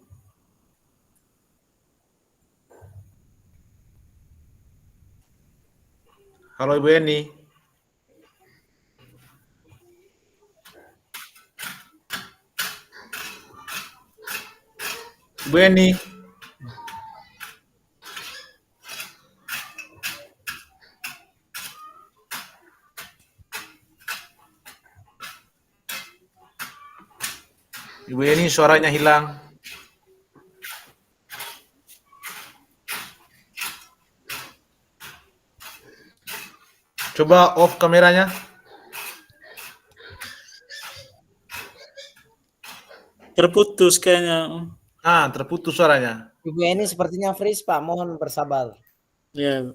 Halo Ibu Eni. Ibu Eni. Ibu Eni suaranya hilang. Coba off kameranya. Terputus kayaknya. Terputus suaranya. Ibu ini sepertinya freeze Pak, mohon bersabar. Ya.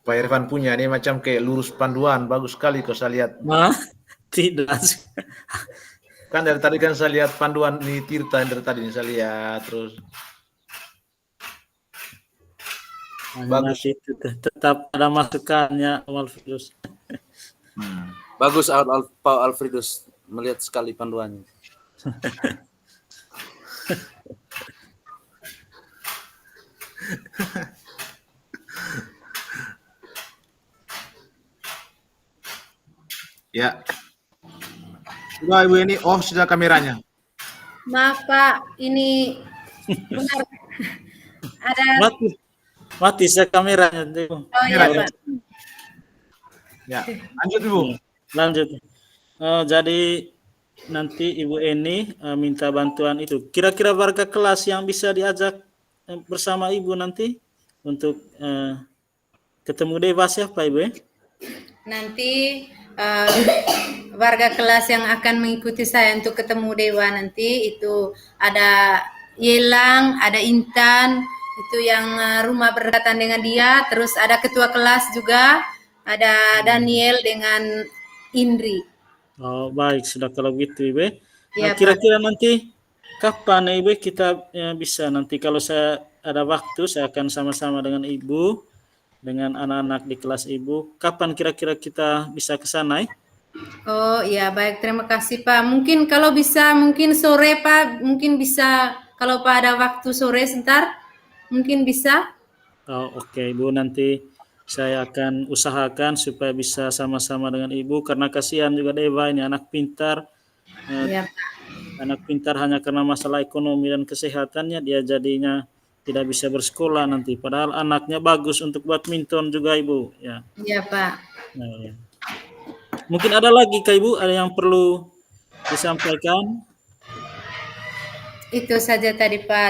Pak Irfan punya ini macam kayak lurus panduan, bagus sekali kau saya lihat. Nah, tidak. Kan dari tadi kan saya lihat panduan ini Tirta dari tadi saya lihat terus. Bagus. Nanti tetap ada masukannya Alfredus. Bagus Pak Alfredus, melihat sekali panduannya. Ya. Sudah Ibu ini off sudah kameranya. Maaf Pak, ini benar ada. Mati saya kameranya. Oh iya Pak. Ya, lanjut Ibu. Lanjut. Jadi nanti Ibu Eni minta bantuan itu. Kira-kira warga kelas yang bisa diajak bersama Ibu nanti untuk ketemu Dewa siapa Ibu? Nanti warga kelas yang akan mengikuti saya untuk ketemu Dewa nanti itu ada Yelang, ada Intan, itu yang rumah berdekatan dengan dia, terus ada ketua kelas juga, ada Daniel dengan Indri. Oh baik, sudah kalau gitu Ibu. Ya, Kira-kira nanti kapan Ibu kita bisa nanti kalau saya ada waktu saya akan sama-sama dengan Ibu, dengan anak-anak di kelas Ibu. Kapan kira-kira kita bisa ke sana? Oh iya baik, terima kasih Pak. Mungkin kalau bisa mungkin sore Pak, mungkin bisa kalau Pak ada waktu sore sebentar, mungkin bisa. Oh oke, Ibu, nanti saya akan usahakan supaya bisa sama-sama dengan Ibu karena kasihan juga Dewa ini anak pintar. Iya Pak. Anak pintar hanya karena masalah ekonomi dan kesehatannya dia jadinya tidak bisa bersekolah nanti. Padahal anaknya bagus untuk badminton juga Ibu. Ya. Iya Pak. Nah, ya. Mungkin ada lagi Kak Ibu, ada yang perlu disampaikan? Itu saja tadi Pak.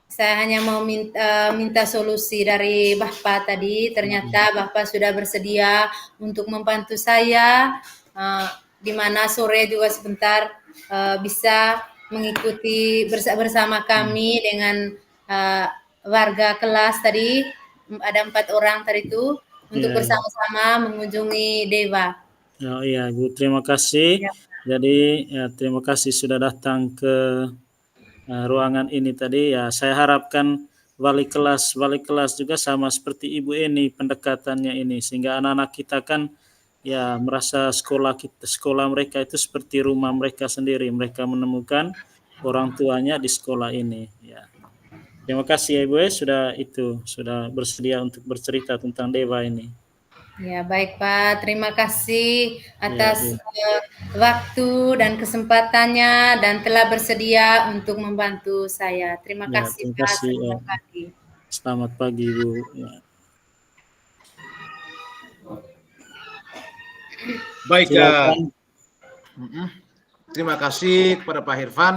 Saya hanya mau minta solusi dari Bapak tadi. Ternyata Bapak sudah bersedia untuk membantu saya, di mana sore juga sebentar bisa mengikuti bersama kami dengan warga kelas tadi. Ada 4 orang tadi itu untuk bersama-sama mengunjungi Dewa. Oh iya, Bu, terima kasih. Ya. Jadi ya, terima kasih sudah datang ke ruangan ini tadi. Ya, saya harapkan wali kelas juga sama seperti Ibu Eni pendekatannya ini, sehingga anak-anak kita kan ya merasa sekolah mereka itu seperti rumah mereka sendiri. Mereka menemukan orang tuanya di sekolah ini. Ya. Terima kasih ya Ibu sudah bersedia untuk bercerita tentang Dewa ini. Ya, baik Pak. Terima kasih atas waktu dan kesempatannya dan telah bersedia untuk membantu saya. Terima kasih terima Pak. kasih, Selamat pagi. Selamat pagi Bu. Ya. Baik, Silakan. terima kasih kepada Pak Irfan.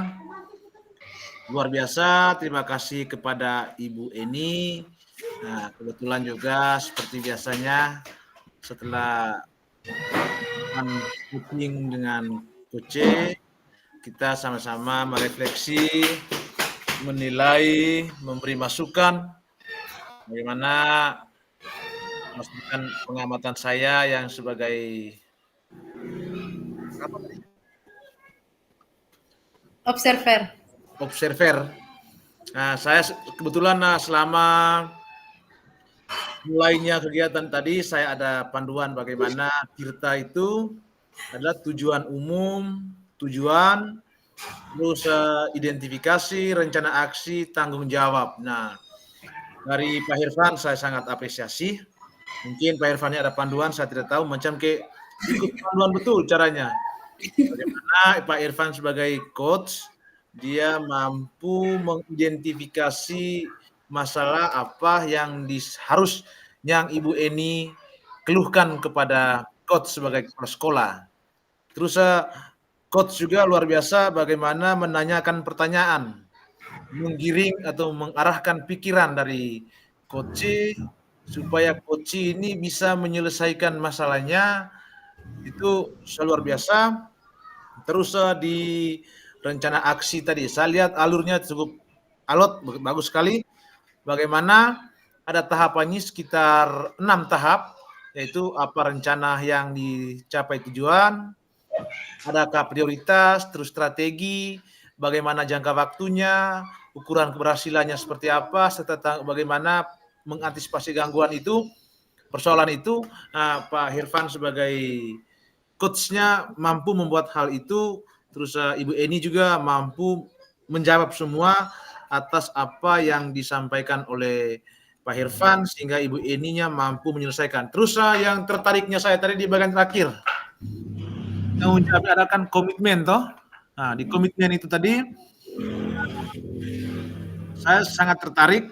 Luar biasa, terima kasih kepada Ibu Eni. Nah, kebetulan juga seperti biasanya setelah meeting dengan Coach, kita sama-sama merefleksi, menilai, memberi masukan bagaimana masukan pengamatan saya yang sebagai observer. Nah, saya kebetulan selama mulainya kegiatan tadi saya ada panduan bagaimana Tirta itu adalah tujuan umum, terus identifikasi, rencana aksi, tanggung jawab. Nah, dari Pak Irfan saya sangat apresiasi. Mungkin Pak Irfannya ada panduan, saya tidak tahu, macam kayak ikut panduan betul caranya. Bagaimana Pak Irfan sebagai coach, dia mampu mengidentifikasi masalah apa yang yang Ibu Eni keluhkan kepada coach sebagai kepala sekolah. Terus coach juga luar biasa bagaimana menanyakan pertanyaan, menggiring atau mengarahkan pikiran dari coach supaya coach ini bisa menyelesaikan masalahnya. Itu luar biasa. Terus di rencana aksi tadi, saya lihat alurnya cukup alot, bagus sekali. Bagaimana ada tahapannya sekitar 6 tahap, yaitu apa rencana yang dicapai tujuan, adakah prioritas, terus strategi, bagaimana jangka waktunya, ukuran keberhasilannya seperti apa, serta bagaimana mengantisipasi gangguan itu, persoalan itu. Pak Irfan sebagai coach-nya mampu membuat hal itu, terus Ibu Eni juga mampu menjawab semua atas apa yang disampaikan oleh Pak Irfan, sehingga Ibu Eninya mampu menyelesaikan. Terus yang tertariknya saya tadi di bagian terakhir, tanggung jawab adakan komitmen toh. Nah, di komitmen itu tadi saya sangat tertarik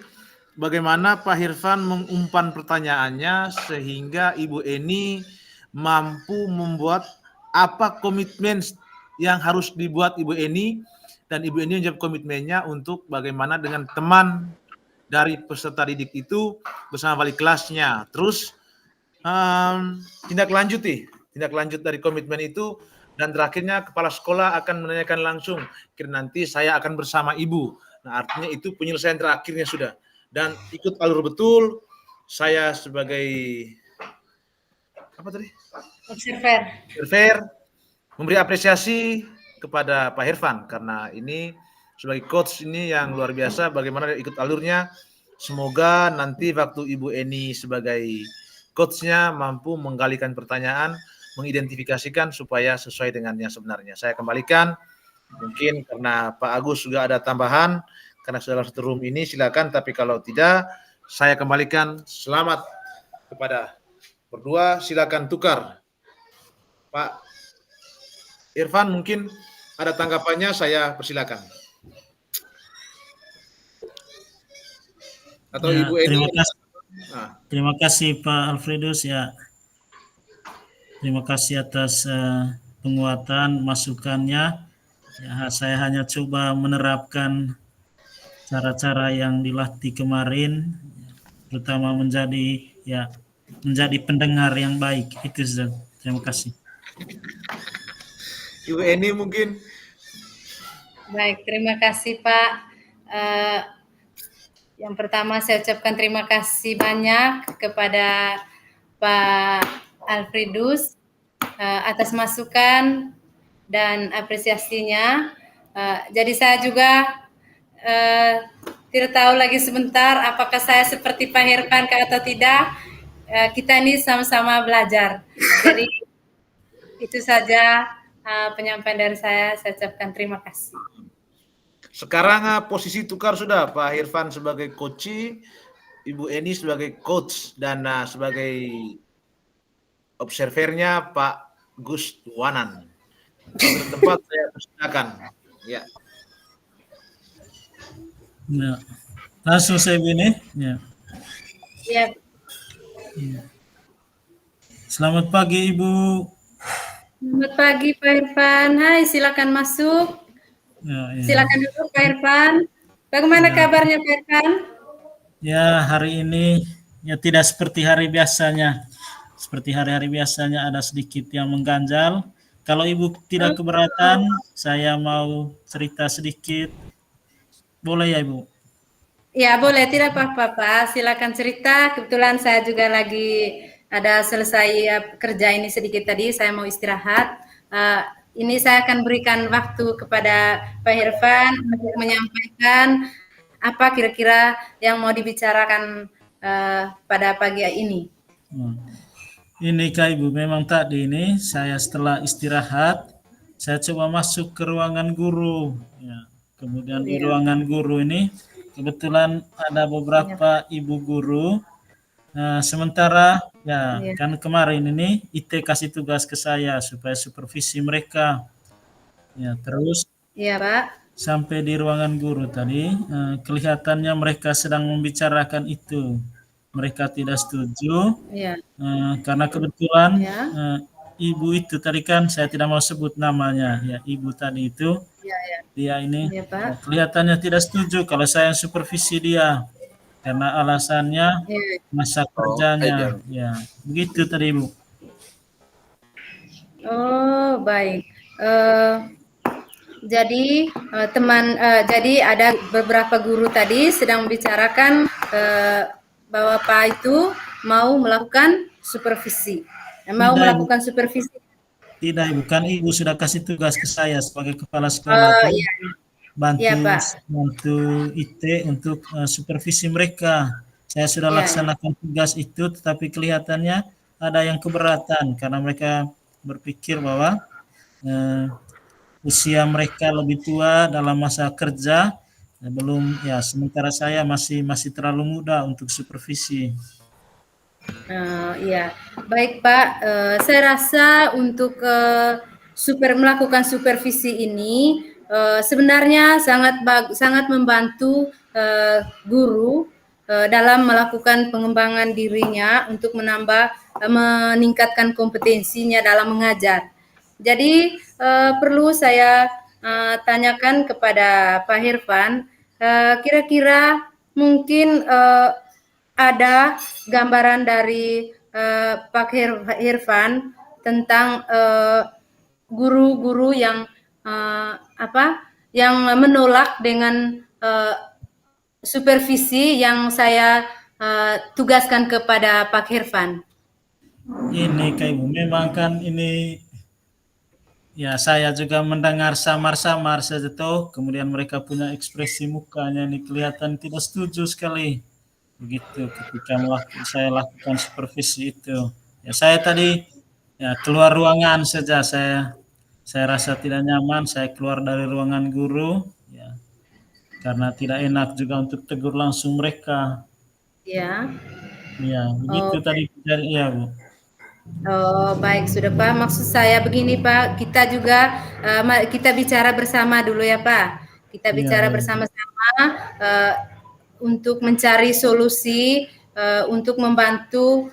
bagaimana Pak Irfan mengumpan pertanyaannya sehingga Ibu Eni mampu membuat apa komitmen yang harus dibuat Ibu Eni, dan Ibu Eni menjawab komitmennya untuk bagaimana dengan teman dari peserta didik itu bersama wali kelasnya. Terus tindak lanjut dari komitmen itu, dan terakhirnya kepala sekolah akan menanyakan langsung, kira nanti saya akan bersama ibu. Nah, artinya itu penyelesaian terakhirnya sudah, dan ikut alur betul. Saya sebagai observer memberi apresiasi kepada Pak Irfan karena ini sebagai coach ini yang luar biasa bagaimana ikut alurnya. Semoga nanti waktu Ibu Eni sebagai coachnya mampu menggalikan pertanyaan, mengidentifikasikan supaya sesuai dengan yang sebenarnya. Saya kembalikan, mungkin karena Pak Agus juga ada tambahan, karena sudah satu room ini silakan, tapi kalau tidak saya kembalikan. Selamat kepada berdua, silakan tukar. Pak Irfan mungkin ada tanggapannya, saya persilakan. Atau Ya, Ibu Eni. Terima kasih Pak Alfredus ya. Terima kasih atas penguatan masukannya. Ya, saya hanya coba menerapkan cara-cara yang dilatih kemarin, terutama menjadi pendengar yang baik. Itu saja. Terima kasih. Ibu Eni mungkin. Baik, terima kasih Pak. Yang pertama saya ucapkan terima kasih banyak kepada Pak Alfredus atas masukan dan apresiasinya. Jadi saya juga tidak tahu lagi sebentar apakah saya seperti Pak Hervan atau tidak. Kita ini sama-sama belajar. Jadi itu saja penyampaian dari saya. Saya ucapkan terima kasih. Sekarang posisi tukar sudah, Pak Irfan sebagai coach, Ibu Eni sebagai coach, dan sebagai observernya Pak Gus Wanan. Tempat saya persilakan. Ya. Ya. Langsung saya ini. Ya. Ya. Selamat pagi Ibu. Selamat pagi Pak Irfan. Hai, silakan masuk. Ya. Silakan duduk Pak Irfan. Bagaimana kabarnya Pak Irfan? Ya, hari ini ya tidak seperti hari biasanya. Seperti hari-hari biasanya ada sedikit yang mengganjal. Kalau Ibu tidak keberatan, saya mau cerita sedikit. Boleh ya Ibu? Ya boleh, tidak apa-apa Pak. Silakan cerita. Kebetulan saya juga lagi ada selesai kerja ini sedikit tadi. Saya mau istirahat. Ini saya akan berikan waktu kepada Pak Irfan untuk menyampaikan apa kira-kira yang mau dibicarakan pada pagi ini. Ini Kak Ibu, memang tadi ini saya setelah istirahat, saya coba masuk ke ruangan guru. Ya. Kemudian di ruangan guru ini kebetulan ada beberapa ibu guru. Sementara kan kemarin ini IT kasih tugas ke saya supaya supervisi mereka. Ya, terus Pak. Sampai di ruangan guru tadi, kelihatannya mereka sedang membicarakan itu. Mereka tidak setuju karena kebetulan ibu itu tadi kan saya tidak mau sebut namanya, ya ibu tadi itu dia ini kelihatannya tidak setuju kalau saya supervisi dia karena alasannya masa kerjanya, ya begitu tadi Ibu. Oh baik. Jadi jadi ada beberapa guru tadi sedang membicarakan bahwa Pak itu mau melakukan supervisi. Melakukan supervisi. Tidak, Ibu. Kan Ibu sudah kasih tugas ke saya sebagai kepala sekolah. Bantu IT untuk supervisi mereka. Saya sudah laksanakan tugas itu, tetapi kelihatannya ada yang keberatan karena mereka berpikir bahwa usia mereka lebih tua dalam masa kerja, sementara saya masih terlalu muda untuk supervisi. Baik Pak, saya rasa untuk melakukan supervisi ini sebenarnya sangat membantu guru dalam melakukan pengembangan dirinya untuk meningkatkan kompetensinya dalam mengajar. Jadi perlu saya tanyakan kepada Pak Irfan, kira-kira mungkin ada gambaran dari Pak Irfan tentang guru-guru yang yang menolak dengan supervisi yang saya tugaskan kepada Pak Irfan. Ini Kak Ibu, memang kan ini saya juga mendengar samar-samar saja toh, kemudian mereka punya ekspresi mukanya ini kelihatan tidak setuju sekali. Begitu ketika saya lakukan supervisi itu. Saya tadi keluar ruangan saja, saya rasa tidak nyaman, saya keluar dari ruangan guru karena tidak enak juga untuk tegur langsung mereka. Begitu tadi Bu. Oh baik, sudah Pak. Maksud saya begini Pak, kita juga kita bicara bersama dulu ya Pak. Kita bicara bersama-sama untuk mencari solusi untuk membantu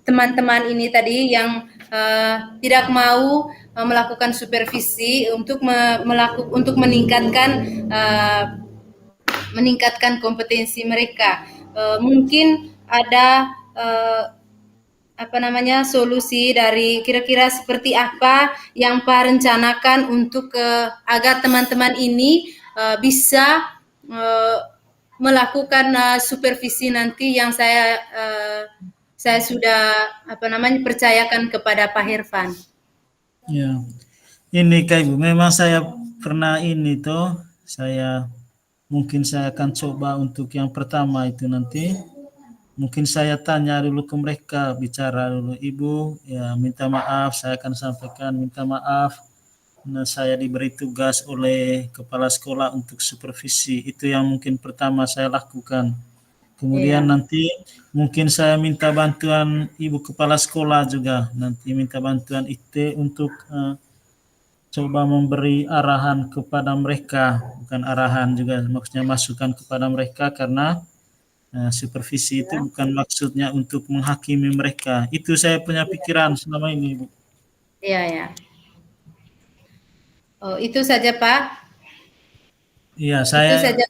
teman-teman ini tadi yang tidak mau melakukan supervisi untuk untuk meningkatkan kompetensi mereka. Mungkin ada solusi dari kira-kira seperti apa yang Pak rencanakan untuk agar teman-teman ini bisa melakukan supervisi nanti yang saya sudah percayakan kepada Pak Hervan. Ya, ini Kak Ibu, memang saya pernah ini tuh, mungkin saya akan coba untuk yang pertama itu nanti. Mungkin saya tanya dulu ke mereka, bicara dulu, Ibu, ya minta maaf, saya akan sampaikan minta maaf. Nah, saya diberi tugas oleh kepala sekolah untuk supervisi. Itu yang mungkin pertama saya lakukan. Kemudian nanti mungkin saya minta bantuan Ibu kepala sekolah juga. Nanti minta bantuan IT untuk coba memberi arahan kepada mereka. Bukan arahan juga, maksudnya masukan kepada mereka, karena supervisi itu bukan maksudnya untuk menghakimi mereka. Itu saya punya pikiran selama ini, Bu. Iya, ya. Oh, itu saja, Pak. Iya, Itu saja.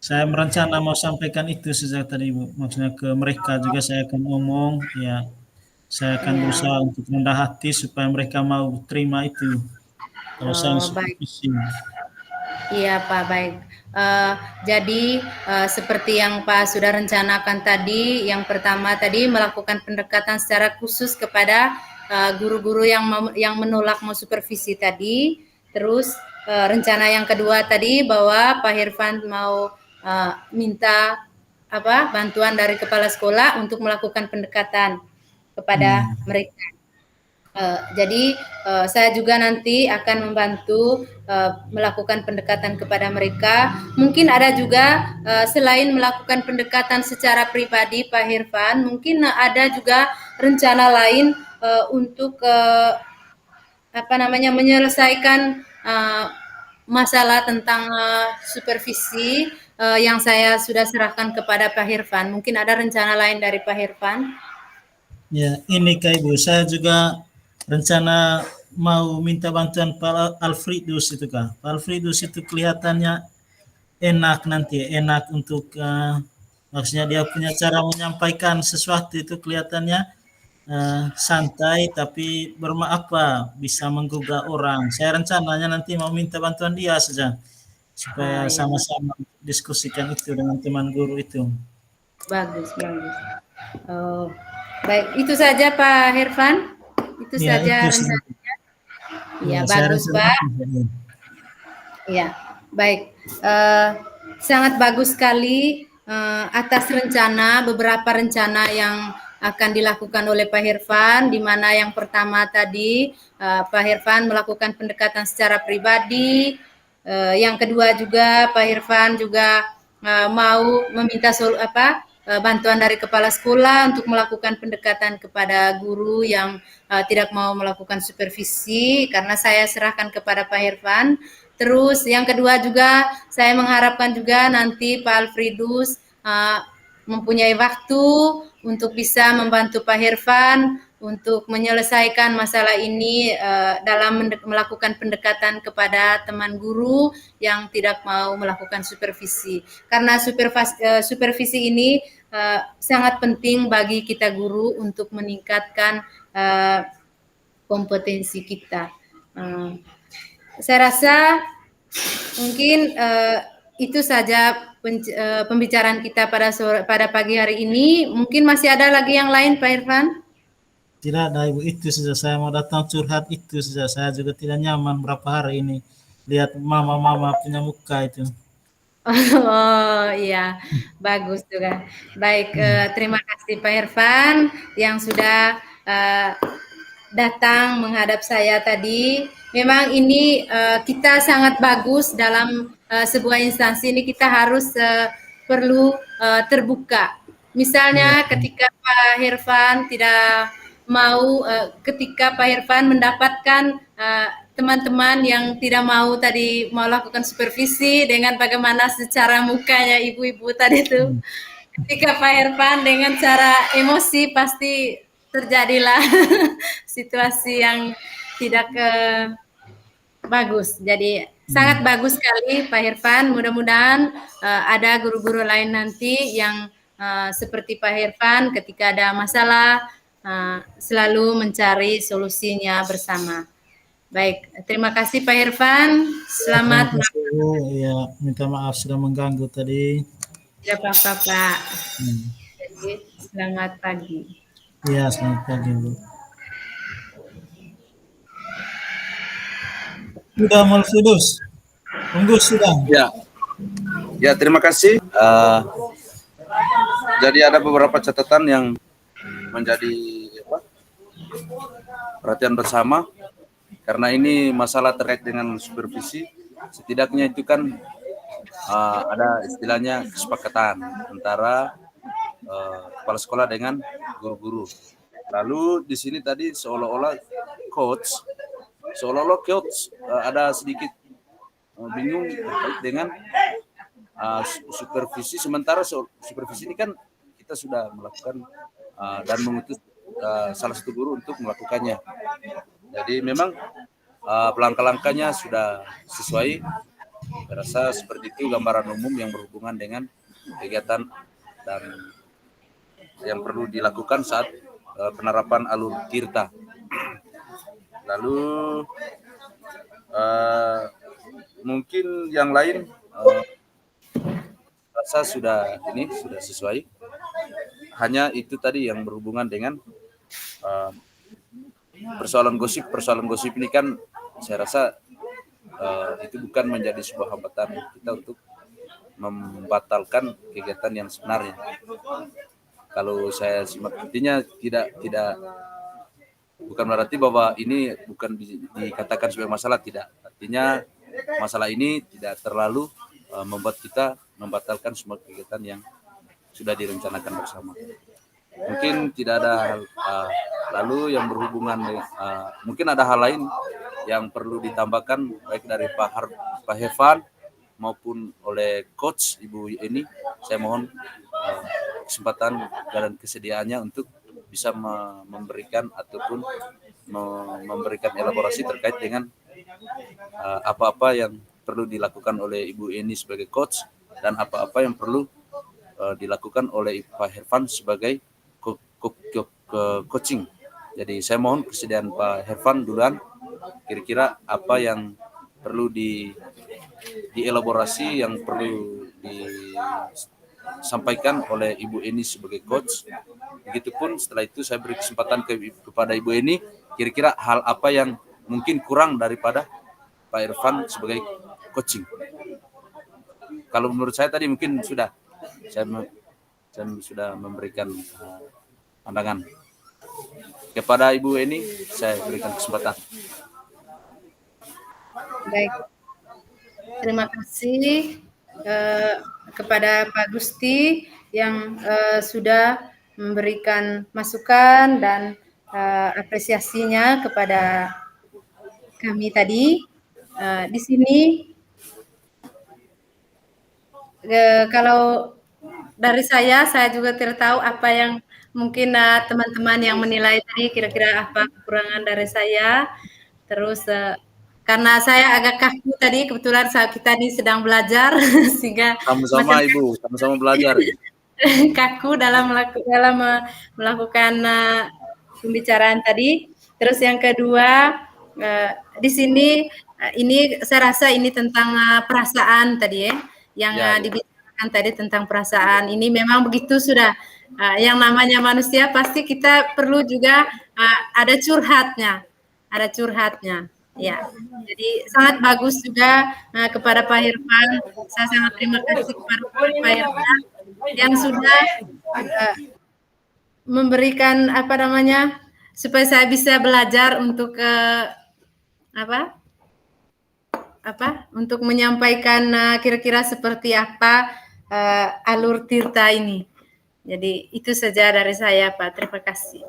Saya merencana mau sampaikan itu sejak tadi, Bu. Maksudnya ke mereka juga saya akan ngomong, ya. Saya akan berusaha untuk rendah hati supaya mereka mau terima itu. Kalau saya supervisi. Iya, Pak, baik. Jadi seperti yang Pak sudah rencanakan tadi, yang pertama tadi melakukan pendekatan secara khusus kepada guru-guru yang menolak mau supervisi tadi. Terus rencana yang kedua tadi bahwa Pak Hervan mau minta bantuan dari kepala sekolah untuk melakukan pendekatan kepada mereka. Jadi saya juga nanti akan membantu melakukan pendekatan kepada mereka. Mungkin ada juga selain melakukan pendekatan secara pribadi, Pak Hervan, mungkin ada juga rencana lain untuk menyelesaikan masalah tentang supervisi yang saya sudah serahkan kepada Pak Hervan. Mungkin ada rencana lain dari Pak Hervan? Ya, ini Kak Ibu, saya juga rencana mau minta bantuan Pak Alfredus itu, Kak. Pak Alfredus itu kelihatannya enak nanti, enak untuk maksudnya dia punya cara menyampaikan sesuatu itu kelihatannya santai tapi bisa menggugah orang. Saya rencananya nanti mau minta bantuan dia saja supaya sama-sama diskusikan itu dengan teman guru itu. Bagus. Baik, itu saja Pak Hervan. Itu saja rencananya. Ya, bagus Pak. Ya, baik. Sangat bagus sekali atas beberapa rencana yang akan dilakukan oleh Pak Hervan, di mana yang pertama tadi Pak Hervan melakukan pendekatan secara pribadi. Yang kedua juga Pak Hervan juga mau meminta bantuan dari kepala sekolah untuk melakukan pendekatan kepada guru yang tidak mau melakukan supervisi, karena saya serahkan kepada Pak Hervan. Terus yang kedua juga saya mengharapkan juga nanti Pak Alfredus mempunyai waktu untuk bisa membantu Pak Hervan untuk menyelesaikan masalah ini dalam melakukan pendekatan kepada teman guru yang tidak mau melakukan supervisi. Karena supervisi ini sangat penting bagi kita guru untuk meningkatkan kompetensi kita. Saya rasa mungkin itu saja pembicaraan kita pada pagi hari ini. Mungkin masih ada lagi yang lain, Pak Hervan? Tidak ada, Ibu. Itu saja saya mau datang curhat, itu saja. Saya juga tidak nyaman berapa hari ini lihat mama-mama punya muka itu. Oh iya, bagus juga. Baik, terima kasih Pak Hervan yang sudah datang menghadap saya tadi. Memang ini kita sangat bagus dalam sebuah instansi ini, kita harus perlu terbuka. Misalnya ketika Pak Hervan tidak mau, ketika Pak Hervan mendapatkan teman-teman yang tidak mau tadi melakukan supervisi dengan bagaimana secara mukanya ibu-ibu tadi itu, ketika Pak Irfan dengan cara emosi pasti terjadilah situasi yang tidak bagus. Jadi sangat bagus sekali Pak Irfan. Mudah-mudahan ada guru-guru lain nanti yang seperti Pak Irfan ketika ada masalah selalu mencari solusinya bersama. Baik, terima kasih Pak Irfan. Selamat. Terima kasih, Bu. Ya, minta maaf sudah mengganggu tadi. Tidak apa-apa Pak. Jadi, selamat pagi. Ya, selamat pagi, Bu. Sudah Malfidus. Tunggu sudah. Ya, terima kasih. Jadi ada beberapa catatan yang menjadi perhatian bersama karena ini masalah terkait dengan supervisi. Setidaknya itu kan ada istilahnya kesepakatan antara kepala sekolah dengan guru-guru. Lalu di sini tadi seolah-olah coach ada sedikit bingung terkait dengan supervisi. Sementara supervisi ini kan kita sudah melakukan dan mengutus salah satu guru untuk melakukannya. Jadi memang langkah-langkahnya sudah sesuai. Saya rasa seperti itu gambaran umum yang berhubungan dengan kegiatan dan yang perlu dilakukan saat penerapan alur tirta. Lalu mungkin yang lain rasa sudah sesuai. Hanya itu tadi yang berhubungan dengan persoalan gosip ini kan saya rasa itu bukan menjadi sebuah hambatan kita untuk membatalkan kegiatan yang sebenarnya. Kalau saya simak artinya tidak bukan berarti bahwa ini bukan dikatakan sebagai masalah, tidak. Artinya masalah ini tidak terlalu membuat kita membatalkan semua kegiatan yang sudah direncanakan bersama. Mungkin tidak ada lalu yang berhubungan dengan mungkin ada hal lain yang perlu ditambahkan baik dari Pak Irfan maupun oleh coach Ibu Eni. Saya mohon kesempatan dan kesediaannya untuk bisa memberikan ataupun memberikan elaborasi terkait dengan apa-apa yang perlu dilakukan oleh Ibu Eni sebagai coach dan apa-apa yang perlu dilakukan oleh Pak Irfan sebagai coaching. Jadi saya mohon kesediaan Pak Irfan duluan, kira-kira apa yang perlu dielaborasi, yang perlu disampaikan oleh Ibu Eni sebagai coach. Begitupun setelah itu saya beri kesempatan kepada Ibu Eni, kira-kira hal apa yang mungkin kurang daripada Pak Irfan sebagai coaching. Kalau menurut saya tadi mungkin sudah saya sudah memberikan pandangan. Kepada Ibu Eni saya berikan kesempatan. Baik, terima kasih kepada Pak Gusti yang sudah memberikan masukan dan apresiasinya kepada kami tadi. Di sini kalau dari saya juga tidak tahu apa yang mungkin teman-teman yang menilai tadi kira-kira apa kekurangan dari saya. Terus karena saya agak kaku tadi, kebetulan saat kita ini sedang belajar sehingga sama-sama Ibu, sama-sama belajar. Kaku dalam melakukan pembicaraan tadi. Terus yang kedua di sini ini saya rasa ini tentang perasaan tadi yang dibicarakan tadi tentang perasaan. Ini memang begitu sudah yang namanya manusia pasti kita perlu juga ada curhatnya. Ya, jadi sangat bagus juga kepada Pak Irfan. Saya sangat terima kasih kepada Pak Irfan yang sudah memberikan supaya saya bisa belajar untuk untuk menyampaikan kira-kira seperti apa alur tirta ini. Jadi itu saja dari saya, Pak. Terima kasih.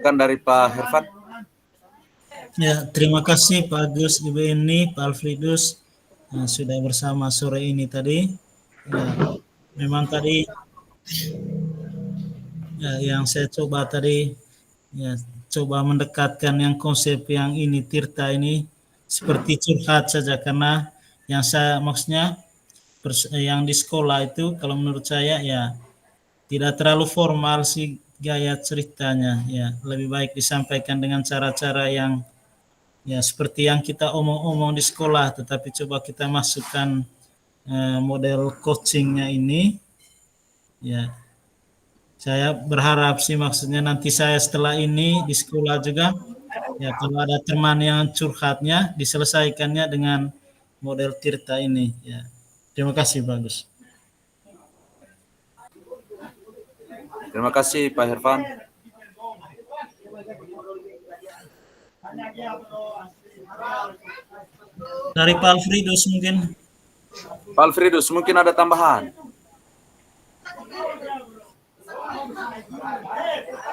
Kan dari Pak Irfan. Ya, terima kasih Pak Agus, Ibu Eni, Pak Alfredus sudah bersama sore ini tadi. Ya, memang tadi ya, yang saya coba tadi ya coba mendekatkan yang konsep yang ini Tirta ini seperti curhat saja, karena yang saya maksudnya yang di sekolah itu kalau menurut saya ya tidak terlalu formal sih gaya ceritanya, ya lebih baik disampaikan dengan cara-cara yang ya seperti yang kita omong-omong di sekolah, tetapi coba kita masukkan model coachingnya ini. Ya, saya berharap sih maksudnya nanti saya setelah ini di sekolah juga, ya kalau ada teman yang curhatnya diselesaikannya dengan model Tirta ini. Ya, terima kasih, bagus. Terima kasih Pak Hervan. Dari Pak Alfredus mungkin. Pak Alfredus, mungkin ada tambahan?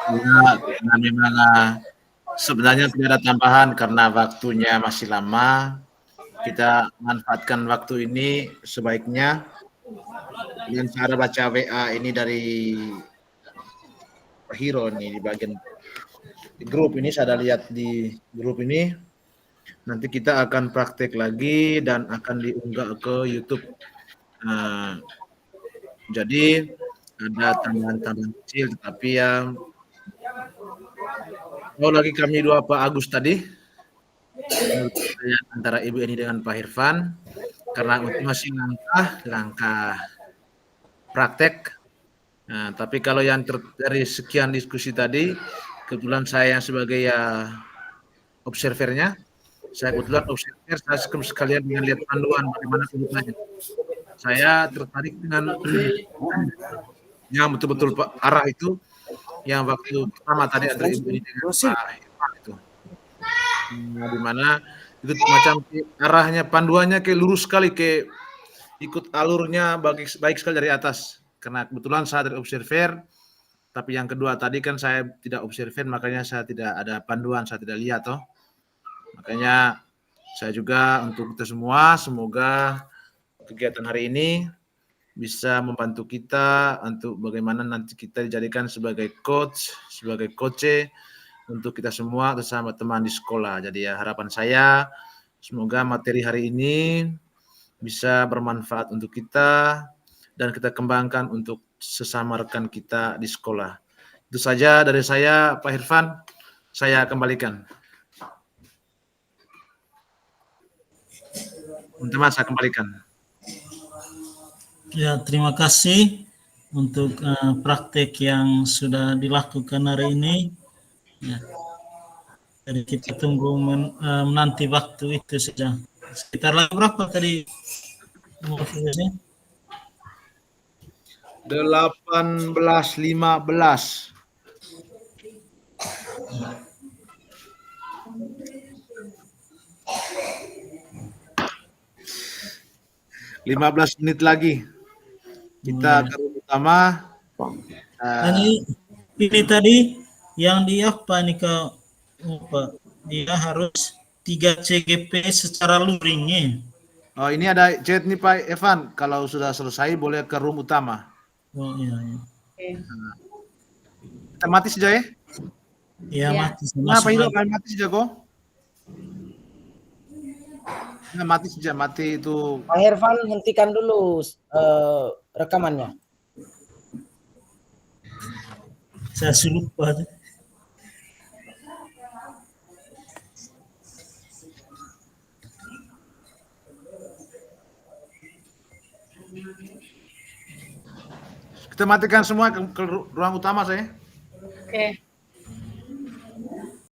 Ya, karena memang sebenarnya tidak ada tambahan karena waktunya masih lama. Kita manfaatkan waktu ini sebaiknya. Dengan cara baca WA ini dari Pak Hiro nih di bagian grup ini, saya ada lihat di grup ini. Nanti kita akan praktek lagi dan akan diunggah ke YouTube. Jadi ada tambahan-tambahan kecil, tetapi yang lagi kami dua Pak Agus tadi antara Ibu ini dengan Pak Irfan, karena untuk masih langkah praktek. Nah, tapi kalau yang dari sekian diskusi tadi, kebetulan saya sebagai observernya, saya sekalian dengan lihat panduan bagaimana kebutuhannya. Saya tertarik dengan yang betul-betul arah itu, yang waktu pertama tadi antara Ibu ini dengan Pak Irfan itu. Di mana itu macam arahnya, panduannya kayak lurus sekali, kayak ikut alurnya baik sekali dari atas. Karena kebetulan saya dari observer, tapi yang kedua tadi kan saya tidak observer, makanya saya tidak ada panduan, saya tidak lihat toh. Makanya saya juga untuk kita semua, semoga kegiatan hari ini bisa membantu kita untuk bagaimana nanti kita dijadikan sebagai coach, sebagai coach untuk kita semua bersama teman di sekolah. Jadi ya harapan saya semoga materi hari ini bisa bermanfaat untuk kita dan kita kembangkan untuk sesama rekan kita di sekolah. Itu saja dari saya, Pak Irfan. Saya kembalikan. Teman-teman, saya kembalikan. Ya, terima kasih untuk praktek yang sudah dilakukan hari ini. Ya. Jadi kita tunggu menanti waktu itu saja. Sekitar berapa tadi? 18.15. 15 menit lagi. Kita ke utama. Ini tadi yang dia apa nih dia harus 3 CGP secara luringnya. Oh, ini ada chat nih Pak Evan. Kalau sudah selesai boleh ke room utama. Oh iya. Kita mati saja ya? Iya, mati. Kenapa itu kalian mati saja kok? Nah, mati saja, mati itu. Pak Hervan, hentikan dulu rekamannya. Saya lupa. Kita matikan semua ke ruang utama saya. Oke.